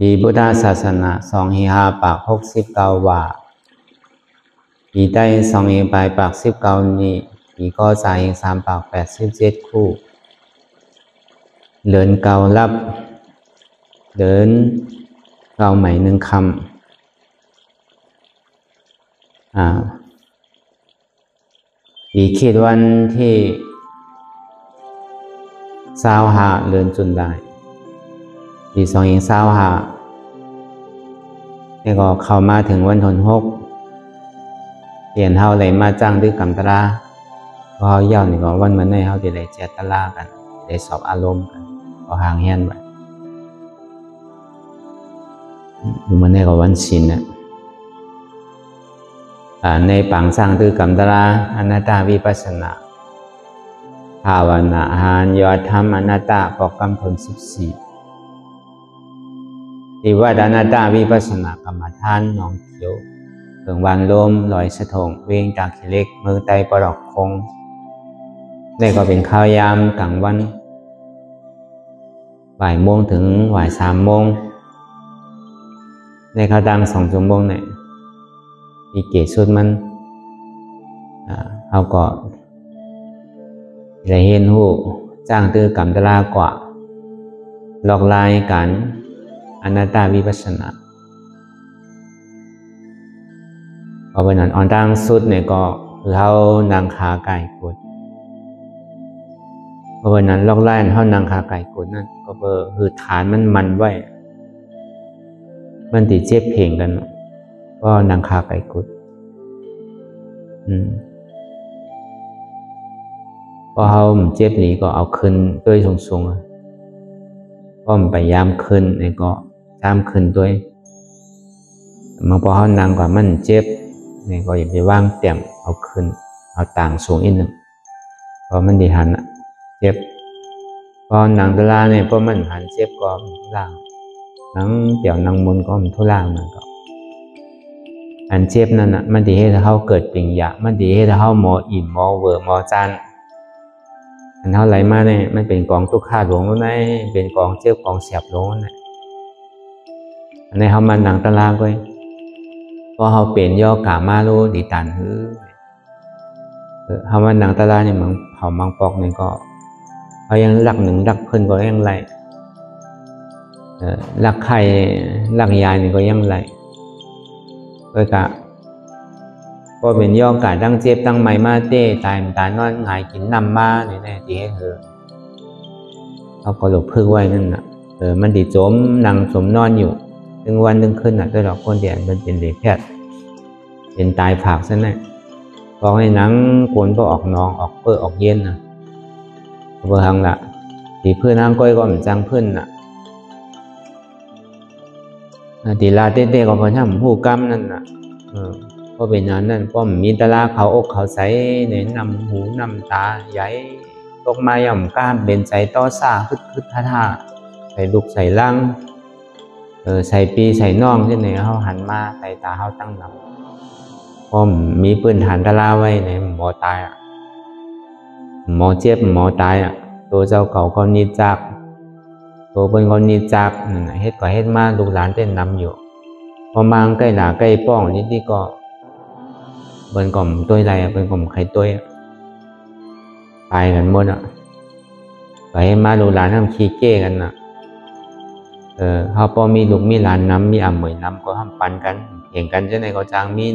ปีพุทธศาสนา2 ปาก69ว่าปีใต้2 ปลายปาก19นี้ปีก็จ่าย3 ปาก87คู่เดินเก่ารับเดินเก่าใหม่1คำปีคิดวันที่25เดือนจุลายปี2025นี่ก็เข้ามาถึงวันที่6เปลี่ยนเฮาเลยมาจ้างด้วยกำตราพอเย่านี่ก็วันมันในเฮาจะได้แจกตลากันได้สอบอารมณ์กันก็ห่างเฮียนไว้มันในก็วันศีลเนี่ยในปังสร้างด้วยกำตราอนัตตาวิปัสสนาภาวนาอาหารยอดธรรมอนัตตาปอกกรรมผล14ที่ว่าอนัตตาวิปัสสนากรรมฐานน้องเขียวเพิ่งวันลมลอยสะทงเวงจากขี้เล็กมือไตปลอกคงนี่ก็เป็นข้าวยามกลางวันบ่ายโมงถึงบ่าย3 โมงในข้าวดัง2 ชั่วโมงเนี่ยมีเกศสุดมันเอาก็ได้เห็นหูจ้างตื้อกรรมตรากว่าหลอกลายกันอนัตตาวิปัสสนาพอเป็นนั้นอ่อนตั้งสุดเนี่ยก็คือเขานางขาไก่กุดพอเป็นนั้นลอกไล่เขานางขาไก่กุดนั่นก็คือฐานมันไว้มันติดเจ็บเพ่งกันก็นางขาไก่กุดพอเขาเจ็บนี้ก็เอาขึ้นด้วยสูงก็มันไปย้ำขึ้นนี่ก็ย้ำขึ้นด้วยมาพอเขานางกว่ามันเจ็บนี่ก็อย่าไปว่างเตี่ยมเอาขึ้นเอาต่างสูงอีกหนึ่งพอมันดีหันเจ็บพอนางตะลาเนี่ยพอมันหันเจ็บก็ล่างนังเตี่ยวนางมุนก็มันทุล่างมันก็อันเจ็บนั่นน่ะมันดีให้เขาเกิดปิ่งยะมันดีให้เขาหมออิ่มหมอเวอร์หมอจานอันเท่าไรมาเนี่ยมันเป็นกองทุกข้าหลวงแล้วนะเป็นกองเจ็บกองเสียบหลวงนะอันนี้เขามันหนังตะลาก็พอเขาเปลี่ยนย่อกามาโลดีตันเขามันหนังตะลาเนี่ยมันเผามังปอกเนี่ยก็เขายังรักหนึ่งรักเพิ่นก็ยังไรรักใครรักยายนี่ก็ยังไรก็กะพอเป็นย่อกาตั้งเจ็บตั้งไม่มาเต้ตายมันตายนอนหงายกินน้ำมาเนี่ยแน่ตีให้เธอเขาก็หลบพึ่งไว้นั่นน่ะมันดีโจมนั่งสมนอนอยู่ถึงวันนึงขึ้นน่ะตัวดอกคนเดียวมันเป็นเด็กแพทย์เป็นตายผากซะแน่พอให้หนังกวนก็ออกนองออกเปื้อออกเย็นน่ะเบอร์หังละตีเพื่อนนั่งก้อยก็เหมือนจังเพื่อนน่ะตีลาเต้ๆก็พอทำหูกรรมนั่นน่ะก็เป็นอย่างนั้นก็มีตาลาเขาอกเขาใสในนำหูนำตาใหญ่ตกมาย่อมก้ามเป็นใจต้อซาฮึดท่าใส่ลูกใส่ล่างใส่ปีใส่น่องที่ไหนเขาหันมาใส่ตาเขาตั้งนำก็มีปืนฐานตาลาไว้ในหมอตายหมอเจ็บหมอตายตัวเจ้าเก่าก็นิจักตัวเป็นคนนิจักเฮ็ดก็เฮ็ดมาลูกหลานเต้นนำอยู่พอมังใกล้หนาใกล้ป้องนิดนี่ก็เป็นกล่อมตัวอะไรเป็นกล่อมไข่ตัวตายกันหมดไปมาลูกหลานทำขี้เก้กันเขาพอมีลูกมีหลานน้ำมีอ่ำเหมยน้ำก็ทำปันกันเห็นกันเจ้าไหนก็จางมี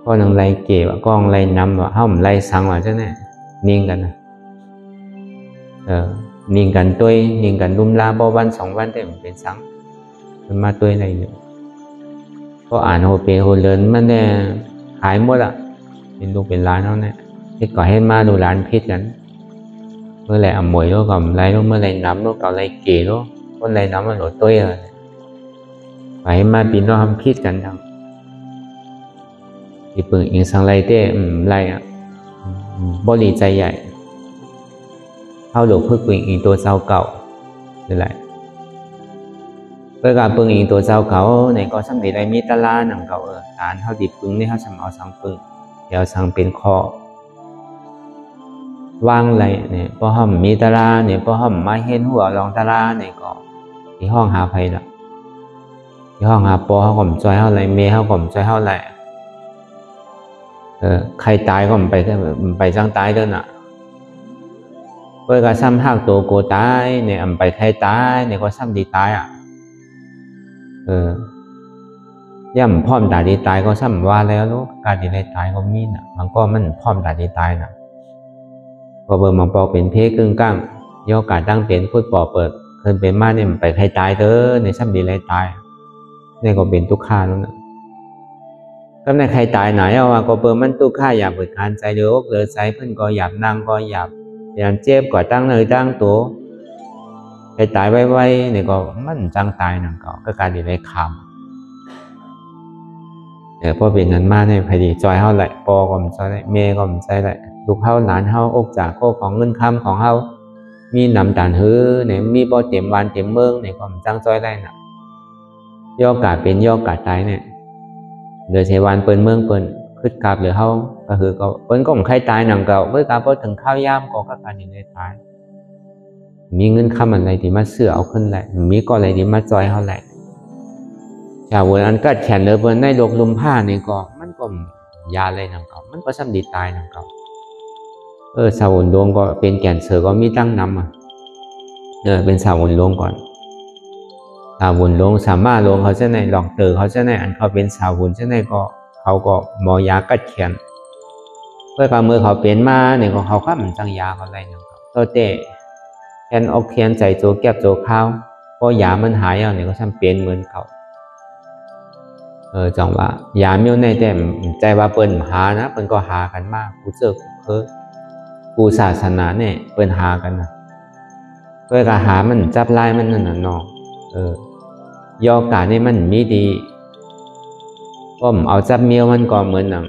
ก็นังไรเก๋ว่ากล้องไรน้ำว่าห้ามไรสังว่าเจ้าไหนนิ่งกันนิ่งกันตัวนิ่งกันรุมลาบ่วัน2 วันแต่มันเป็นสังมันมาตัวอะไรอยู่ก็อ่านโฮเปโฮเลินมันเนี่ยหายหมดเป็นลูกเป็นหลานเขาเนี่ยที่ก่อให้มาดูหลานพิษกันเมื่อไรอ่ำหมวยแล้วก็ไรแล้วเมื่อไรน้ำแล้วก็ไรเก๋แล้วคนไรน้ำมันหลดตัวไปมาปีน้องทำพิษกันทั้งที่ปึงอิงสังไรเต้ไรบริใจใหญ่เข้าหลบพึ่งปึงอิงตัวเจ้าเก่าหรือไรเพื่อการปึงอิงตัวเจ้าเก่าในก็สังเกตได้มีตลาหนังเก่าฐานเขาดิบปึงนี่เขาสังเอาสังปึงเดี๋ยวสังเป็นคอว่างไรเนี่ยพอห้องมีตลาเนี่ยพอห้องมาเห็นหัวลองตลาเนี่ยก็ที่ห้องหาภัยละ ที่ห้องหาปอเขาก็จอยเท่าไรเมเขาก็จอยเท่าไรใครตายก็ไปจังตายเด้อน่ะเพื่อก็ซ้ำหักตัวโกตายเนี่ยไปใครตายเนี่ยก็ซ้ำดีตายอ่ะย่ำพร้อมตาดีตายก็ซ้ำว่าแล้วลูกการดีตายก็มีน่ะมันก็มันพร้อมตาดีตายน่ะพอเบอร์มังปอเป็นเพกึ่งก้างย่อกาตั้งเป็นพูดปอเปิดเคยเป็นมาเนี่ยไปใครตายเด้อในซ้ำดีตายเนี่ยก็เป็นทุกข์ข้าแล้วนะก็ในใครตายไหนเอาว่าก็เปิดมันทุกข์ข้าอยากเปิดการใจเดือดเลยใจเพิ่นก็อยากนั่งก็อยากอย่างเจ็บก็ตั้งเลยตั้งตัวใครตายไว้เนี่ยก็มันจังตายนั่นก็การดีเลยคำพอเป็นนั้นมาเนี่ยพอดีจอยเฮาไหลปอก็มจอยไหลเมก็มใจไหลลูกเฮาหลานเฮาอกจากโคของเงินคำของเฮามีนำตานฮื้อเนี่ยมีบ่เต็มวันเต็มเมืองเนี่ยก็มจังจอยได้น่ะย่อกาเป็นย่อกาตายเนี่ยเดือเสวันเปิ้นเมืองเปิ้นคึดกาบหรือเฮาก็คือก็เปิ้นก็ใครตายหนังเก่าเมื่อกาพอถึงข้าวยามก็การอย่างได้ตายมีเงินคำอะไรที่มาเสือเอาขึ้นแหละมีก็อะไรที่มาจอยเฮาแหละชาวอันกัดแขนเลยเปิ้นได้ลกลุมผ้านี่ก็มันก็ยาอะไรหนังเก่ามันก็ซ้ำดีตายหนังเก่าสาวดวงก็เป็นแก่นเสือก็มีตั้งนำอ่ะเป็นสาวดวงก่อนสาวดวงสามารถลงเขาเช่นไหนหลอกเตอเขาเช่นไหนอันเขาเป็นสาวเช่นไหนก็เขาก็หมอยากัดแขนเพื่อการมือเขาเป็นมาเนี่ยก็เขาข้ามจังยาเขาอะไรหนังเก่าตัวเตะแคนออกแคนใจโจแก็บโจข้าวเพราะยามันหายเอาเนี่ยก็ซ้ำเป็นเหมือนเขาจังว่ายาเมียวในแต่ใจว่าเปิ้นหานะเปิ้นก็หากันมากกูเจอกูศาสนาเนี่ยเปิ้นหากันนะเพื่อการหามันจับไล่มันนั่นน่ะเนาะยอกานี่มันมีดีก็เอาจับเมียวมันก็เหมือนหนัง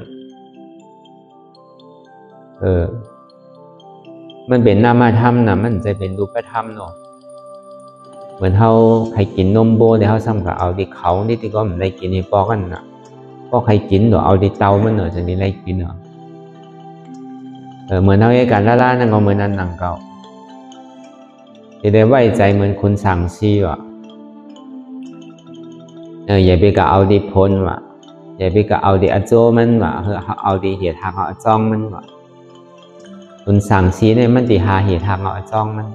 มันเป็นนามธรรมนะมันจะเป็นรูปธรรมเนาะเหมือนเขาใครกินนมโบเดี๋ยวเขาซ้ำกับเอาดิเขานี่ที่ก็มันได้กินในปอกันนะก็ใครกินเดี๋ยวเอาดิเตามันเนาะจะนี่ได้กินเนาะเหมือนเขาเอการล่านั่นก็เหมือนนั้นหนังเก่าที่ได้ไว้ใจเหมือนคุณสั่งซีว่ะอย่าไปกับเอาดิพลว่ะอย่าไปกับเอาดิอโจมันว่ะเอาดิเหตุทางเอาจ้องมันว่ะคุณสั่งซีเนี่ยมันติหาเหตุทางเอาจ้องมัน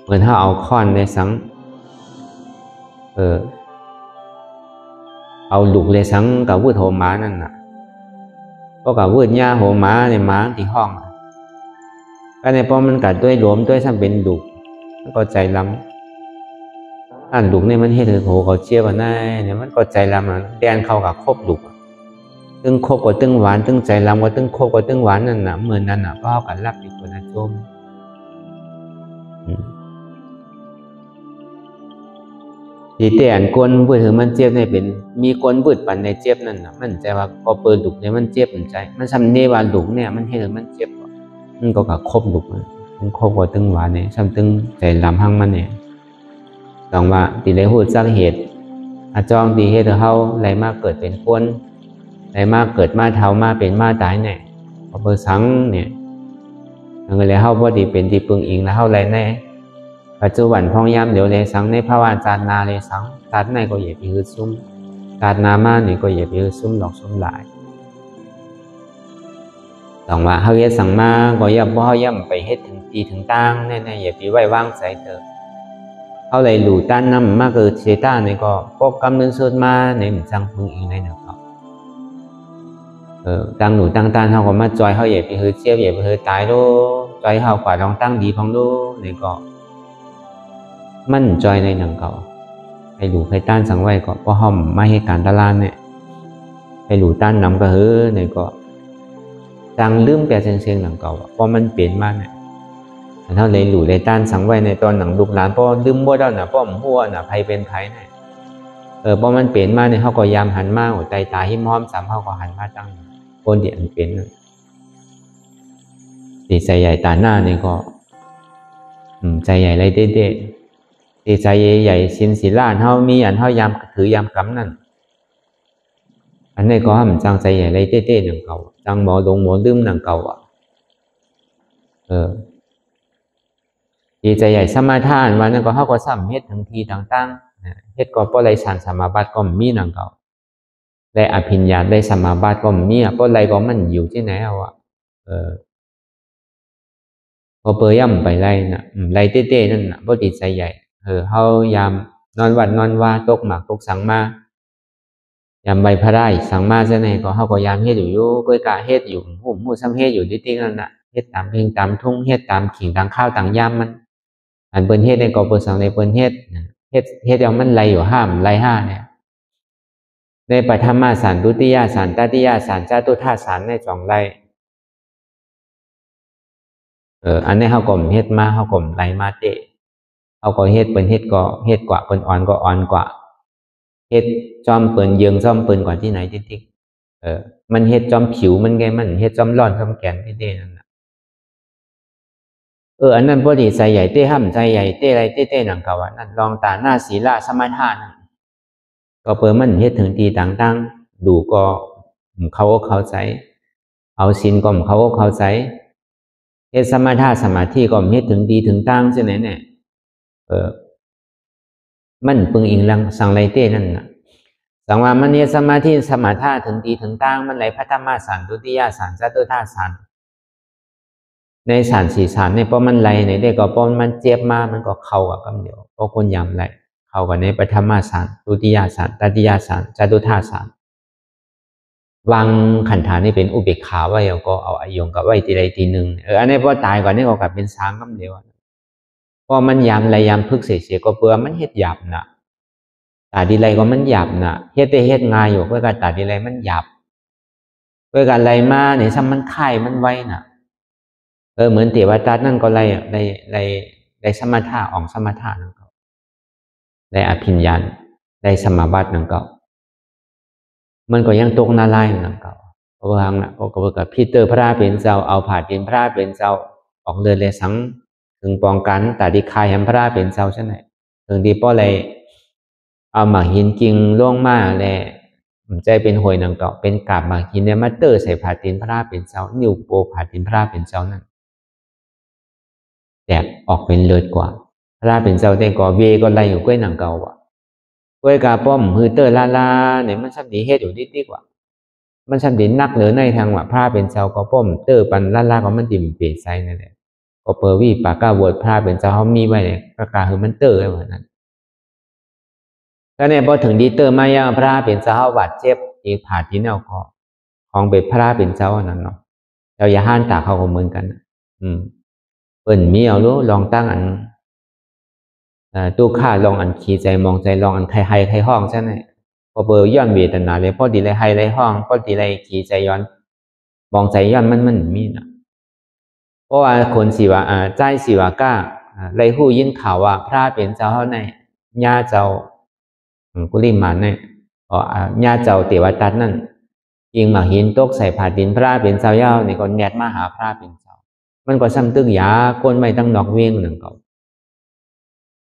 เหมือนถ้าเอาค้อนในสังเอาลูกเลยสังกับวุ้ดโหม้านั่นน่ะก็กับวุ้ดหญ้าโหม้าในม้าที่ห้องก็ในป้อมมันกัดด้วยรวมด้วยซ้ำเป็นลูกก็ใจล้ำอันลูกเนี่ยมันเฮ็ดให้โหเขาเชี่ยวกันได้เนี่ยมันก็ใจล้ำแดนเข้ากับครบลูกตึงคบกับตึงหวานตึงใจล้ำกับตึงคบกับตึงหวานนั่นน่ะเหมือนนั่นน่ะก็เอากันรับอีกคนนะโจมที่แต่อันก้นเพื่อถือมันเจ็บเนี่ยเป็นมีก้นบืดปั่นในเจ็บนั่นน่ะมันใจว่าพอเปิดดุกเนี่ยมันเจ็บมันใจมันซ้ำเนวาดุกเนี่ยมันให้ถือมันเจ็บมันก็กับครบดุกมันครบกับตึงหวานเนี่ยซ้ำตึงใจล้ำหั่งมันเนี่ยต้องว่าตีเลยหูสร้างเหตุอาจองตีเหตุเขาไรมากเกิดเป็นก้นไรมากเกิดมาเท้ามาเป็นมาตายเนี่ยพอเปิดสังเนี่ยเงินเลยเขาพอดีเป็นตีปึงอิงแล้วเขาไรแน่ปัจจุบันพองยามเดี๋ยวเลยสังในภาวะจานนาเลยสังจานในก็อย่าไปฮือซุ่มจานนามาเนี่ยก็อย่าไปฮือซุ่มหลอกซุ่มหลายต้องว่าเขาเฮ็ดสังมาก็อย่าบ่เขาย่ำไปเฮ็ดถึงตีถึงตั้งแน่ๆอย่าไปไว้วางใจเถอะเขาเลยหลู่ต้านน้ำมากเกิดเชต้าเนี่ยก็พบกำเนิดสุดมาในเหมือนจังพึงอิงในหนักเขาตั้งหนูตั้งต้านเขาก็มาจอยเขาอย่าไปฮือเจี๊ยบอย่าไปฮือตายโลจอยเขากว่าลองตั้งดีพองโลเนี่ยก็มั่นจอยในหนังเก่าให้หลู่ให้ต้านสังไว้ก็เพราะห้อมไม่ให้การตลาดเนี่ยให้หลู่ต้านนำก็เฮ้อเนี่ยก็จังลืมแปลเชียงหนังเก่าเพราะมันเปลี่ยนมาเนี่ยเท่าเลยหลู่เลยต้านสังไว้ในตอนหนังลูกหลานเพราะลืมบ่ได้น่ะเพราะผมหัวน่ะใครเป็นใครเนี่ยเพราะมันเปลี่ยนมาเนี่ยเขาก็ยามหันมาหัวใจตาหิ้มห้อมสามเขาก็หันมาตั้งคนเดียนเป็นตีใจใหญ่ตาหน้าเนี่ยก็ใจใหญ่ไรเด็ดตีใจใหญ่สินศิลาเฮามีอันเฮายามถือยามกำนั่นอันนี้ก็ให้มันจังใจใหญ่ไรเต้ๆหนังเก่าจังหมอลงหมอลืมหนังเก่า ดีใจใหญ่สมาทานวันนั้นก็เขาก็ซ้ำเฮ็ดทั้งทีต่างๆเฮ็ดก็เพราะไรสารสมาบัติก็มีนังเก่าได้อภิญญาได้สมาบัติก็มีเพราะไรก็มันอยู่ที่ไหนเอาพอเปย่ำไปไรน่ะไรเต้ๆนั่นน่ะบ่ดีใจใหญ่เขายามนอนวัดนอนว่าตกหมากตกสังมายามใบพระได้สังมาเสน่ห์ก็เขาก็ยามเฮ็ดอยู่ก้อยกะเฮ็ดอยู่หูซ้ำเฮ็ดอยู่ติ๊กๆนั่นน่ะเฮ็ดตามเพลงตามทุ่งเฮ็ดตามขิงตามข้าวตามยามมันอันเปิ้นเฮ็ดในก็เปิ้นสั่งในเปิ้นเฮ็ดอย่างมันไหลอยู่ห้ามไหลห้าเนี่ยในปฐมสารทุติยสารตติยสารจตุธาสารในสองไหลอันนี้เขาก็เฮ็ดมาเขาก็ไหลมาเตะเขาก็เฮ็ดเปิ้นเฮ็ดก็เฮ็ดกว่าเปิ้นอ่อนก็อ่อนกว่าเฮ็ดจอมเปิ้นเยืองจอมเปิ้นกว่าที่ไหนติ๊กมันเฮ็ดจอมผิวมันไงมันเฮ็ดจอมร้อนจอมแก่นเต้ๆนั่นน่ะอันนั้นบ่ดีใจใหญ่เต้ห้ำใจใหญ่เต้ไรเต้ๆนั่นก็ว่านั่นลองตาหน้าศีลสมาทานก็เปิ้นมันเฮ็ดถึงทีต่างๆดูก็เข้าใจเอาศีลก็เข้าใจเฮ็ดสมาธิก็เฮ็ดถึงดีถึงตั้งจังไหนเนี่ยมันปึงอิงลังสังไรเต้นั่นน่ะสังว่ามันเฮ็ดสมาธิถึงดีถึงตั้งมันไหลพัฒนาสารทุติยสารจตุธาสารในสารสี่สารเนี่ยเพราะมันไหลในได้ก็เพราะมันเจ็บมามันก็เข้ากับคำเดียวเพราะคนยำไหลเข้ากับในปฐมสารทุติยสารตติยสารจตุธาสารวางขันธานี่เป็นอุเบกขาไว้ก็เอาอายงกับไว้ทีใดทีหนึ่งอันนี้พอตายก่อนนี่ก็กลับเป็นสามคำเดียวพอมันยำไรยำพึกเสียก็เปื่อมันเฮ็ดหยาบนะตาดีไรก็มันหยาบนะเฮ็ดง่ายอยู่เพื่อการตาดีไรมันหยาบเพื่อการไรมาเนี่ยซ้ำมันไข่มันไว้น่ะเหมือนเทวตานั่นก็ไรสมถะออกสมถะนั่นก็ได้อภิญญาได้สมาบัตินั่นก็มันก็ยังตกนาลายนั่นก็เพราะว่าน่ะก็กับพีเตอร์พระเป็นเจ้าเอาผาดินพระเป็นเจ้าออกเดินเลยสังถึงปองกันแต่ดีคายแหมพระเป็นเจ้าใช่ไหมถึงดีป้อเลยเอาหมากหินกิ่งล่วงมาเลยใจเป็นหวยนั่นก็เป็นกาบหมากหินเนี่ยมาเตอร์ใส่ผาดินพระเป็นเจ้านิ้วโปผาดินพระเป็นเจ้านั่นแตกออกเป็นเลือดกว่าพระเป็นเจ้าแต่ก็เวก็ไล่อยู่ก้วยหนังเก่าว่ะก้วยกาป้อมฮือเตอร์ลาเนี่ยมันชับดีเฮ็ดอยู่นิดกว่ามันชับดีนักเหนือในทางว่าพระเป็นเจ้าก็ป้อมเตอร์ปันลาก็มันดิ่มเปรตไซนั่นแหละก็เปอร์วีปากกาบวชพระเป็นเจ้าเขามีไว้เนี่ยประกาศคือมันเตอร์ไว้เหมือนนั้นแล้วเนี่ยพอถึงดีเตอร์มายังพระเป็นเจ้าบาดเจ็บอีกผ่าที่แนวคอของเป็นพระเป็นเจ้านั่นเนาะเราอย่าห้านตาเขาก็เหมือนกันเปิ่นมีเอารู้ลองตั้งอันตู้ข้าลองอันขี่ใจมองใจลองอันไทยห้องใช่ไหมพอเบอร์ย้อนเวทนาเลยพอดีเลยไฮเลยห้องพอดีเลยขี่ใจย้อนมองใจย้อนมันมีนะเพราะว่าคนสิว่าใจสิว่าก้าเลยหู้ยินข่าวว่าพระเป็นเจ้าเท่าไหนญาเจ้ากุลิมานเนี่ยญาเจ้าเทวทัตนั่นยิงหมากหินตกใส่ผาดินพระเป็นเจ้าเย้านี่ก็แนดมาหาพระเป็นเจ้ามันก็ซ้ำตึกยาก้นไม่ตั้งนอกเวียงหนึ่งก็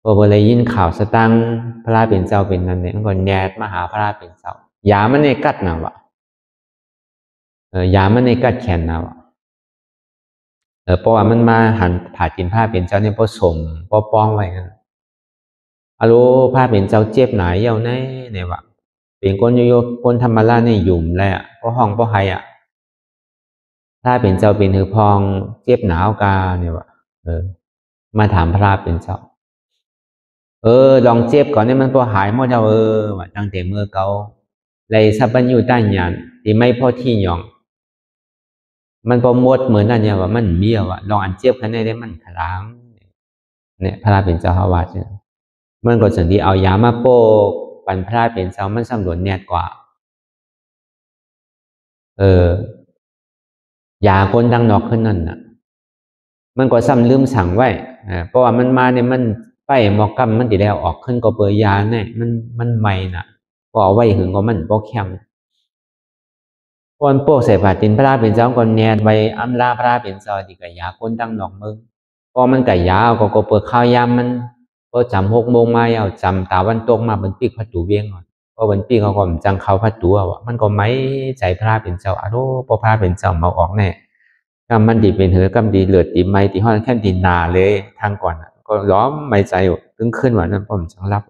พอเลยยินข่าวสตังพระเป็นเจ้าเป็นนั่นเนี่ยมันก็แนดมาหาพระเป็นเจ้ายามันในกัดนะวะยามันในกัดแขนนะวะเพราะว่ามันมาหันผ่าดินพระเป็นเจ้าเนี่ยพอสมพอป้องไว้กันอารู้พระเป็นเจ้าเจ็บหนาเย้าในเนี่ยวะเป็นคนโยคนธรรมราชเนี่ยหยุ่มเลยเพราะห้องเพราะไฮถ้าเป็นเจ้าเป็นหือพองเจ็บหนาวกาเนี่ยวะมาถามพระเป็นเจ้าลองเจ็บก่อนเนี่ยมันพอหายหมดแล้วว่าตั้งแต่เมื่อเก่าเลยสับปัญญูต้านยานที่ไม่พอที่หยองมันพอหมดเหมือนนั่นเนี่ยว่ามันเบี้ยวลองอันเจ็บขันได้มันขลังเนี่ยพระเป็นเจ้าฮาวาสเนี่ยมันก็สิ่งที่เอายามาโปกปันพระเป็นเจ้ามันสำรวจแน่กว่ายาคนดังนอกขึ้นนั่นน่ะมันก็ซ้ำลืมสั่งไว้เพราะว่ามันมาเนี่ยมันไปหมอกกำมันติแล้วออกขึ้นก็เปยยาเนี่ยมันใหม่น่ะก็เอาไว้หึงก็มันบ่แข็งคนโปกใส่ผาดินพระเป็นเจ้าก่อนแนดไว้อำลาพระเป็นเจ้าที่กับยาคนดังนอกมึงพอมันกับยาก็เปิดข้าวยามมันก็จำ6 โมงมาเอาจำตาวันตกมาบนปีกพัดตูเวียงก่อนเพราะบนปีกเขาก็จังเขาพัดตัวว่ะมันก็ไม่ใจพระเป็นเจ้าโพอพระเป็นเจ้ามาออกแน่กำมันดีเป็นเหือกำดีเลือดดีไม่ตีห้อนแค่ดีนาเลยทางก่อน ก็ล้อมไม่ใจตึงขึ้นว่านั้นป้อมจังรับ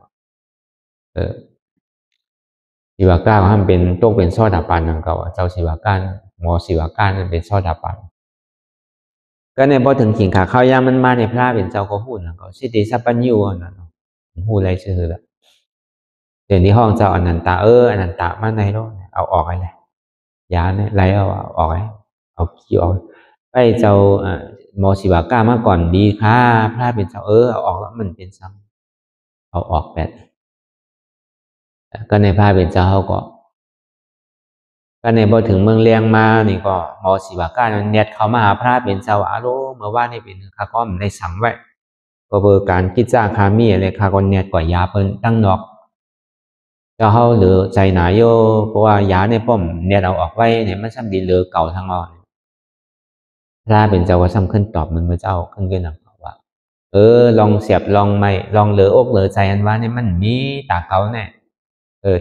ศิวากาเขาเป็นตกเป็นซอดาปันนั่นก็เจ้าศิวากาหมอศิวากานั่นเป็นซอดาปันก็ในพอถึงขิงขาข้าวยามันมาในพระเป็นเจ้าก็พูดนะก็สิติสัพพัญญูนั่นพูดอะไรชื่อละเดี๋ยวนี้ห้องเจ้าอนันตาอนันตามาในโลกเอาออกไปเลยยาเนี่ยไรเอาออกไปเอาขี้ออกไปเจ้าหมอศิวากามาก่อนดีค่ะพระเป็นเจ้าเอาออกแล้วมันเป็นซ้ำเอาออกแบบก็ในพระเป็นเจ้าเขาก็ในพอถึงเมืองเลียงมานี่ก็หมอศิวากาเน็ตเขามาหาพระเป็นเจ้าอาโลเมื่อว่านี่เป็นข้าก็ในสังไว้ก็เบอร์การคิดจ้าคามีอะไรข้าก็เน็ตกว่ายาเปิ้นตั้งนอกเจ้าเขาหรือใจหนาโยเพราะว่ายาในป้อมเน็ตเอาออกไว้เนี่ยมันซ้ำดีเหลือเก่าทั้งอ่อนพระเป็นเจ้าก็ซ้ำขึ้นตอบมันเมื่อเจ้าขึ้นเกินหนักว่าลองเสียบลองไม่ลองเหลืออกเหลือใจอันว่าเนี่ยมันมีตาเขาเนี่ย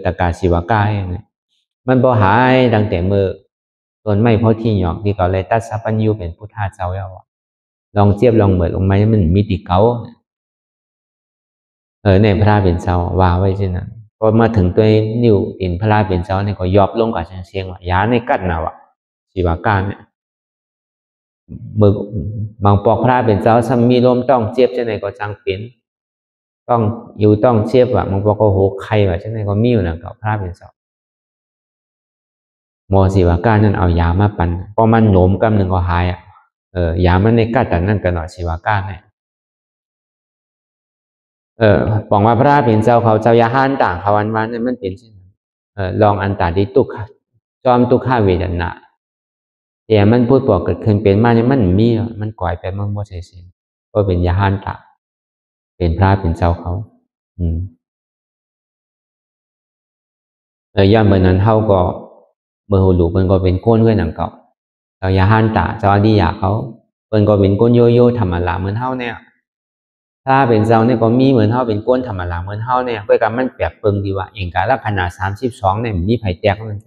ตากาศิวากาเนี่ยมันบ่หายดังแต่มือส่วนไม่เพราะที่หยอกที่เขาเลยตัดสัพพัญญูเป็นพุทธาเจ้าแล้วลองเจียบลองเหมือนลงไม้มันมีติเขาในพระเป็นเจ้าว่าไว้เช่นนั้นพอมาถึงตัวนิ้วตินพระเป็นเจ้าเนี่ยก็ยอบลงกับเชียงว่ายาในกัดนะวะศิวากาเนี่ยมือบางปอกพระเป็นเจ้าซ้ำมีลมต้องเจียบเช่นไหนก็จังเป็นต้องอยู่ต้องเจียบว่ะบางปอกก็โหใครว่ะเช่นไหนก็มีอยู่นะกับพระเป็นเจ้าหมอศิวากานั่นเอายามาปั่นพอมันโหนมกำหนึ่งก็หายยามันในกัดแต่นั่นกันหน่อยศิวากาเนี่ยบอกว่าพระเป็นเจ้าเขาเจ้ายาห้านต่างเขาวันเนี่ยมันเป็นเช่นนั้นลองอันตาดิตุกจอมตุกข้าเวดนะแต่มันพูดบอกเกิดขึ้นเป็นมาเนี่ยมันมีมันก่อยไปมั่งบ่ใช่สิ่งก็เป็นยาห้านต่างเป็นพระเป็นเจ้าเขาย่าเมื่อนั้นเขาก็เมื่อหูหลูมันก็เป็นก้นเพื่อนหนังเก่าเจ้ายาห้านต่างเจ้าอดียาเขาเป็นก็เป็นก้นโยโย่ธรรมะเหมือนเขาเนี่ยถ้าเป็นเจ้าเนี่ยก็มีเหมือนเท่าเป็นก้นธรรมดาเหมือนเท่าเนี่ยเพื่อการมันแปลกเปิงดีว่าเองการละขนาด32เนี่ยมีไผ่แตกนั่น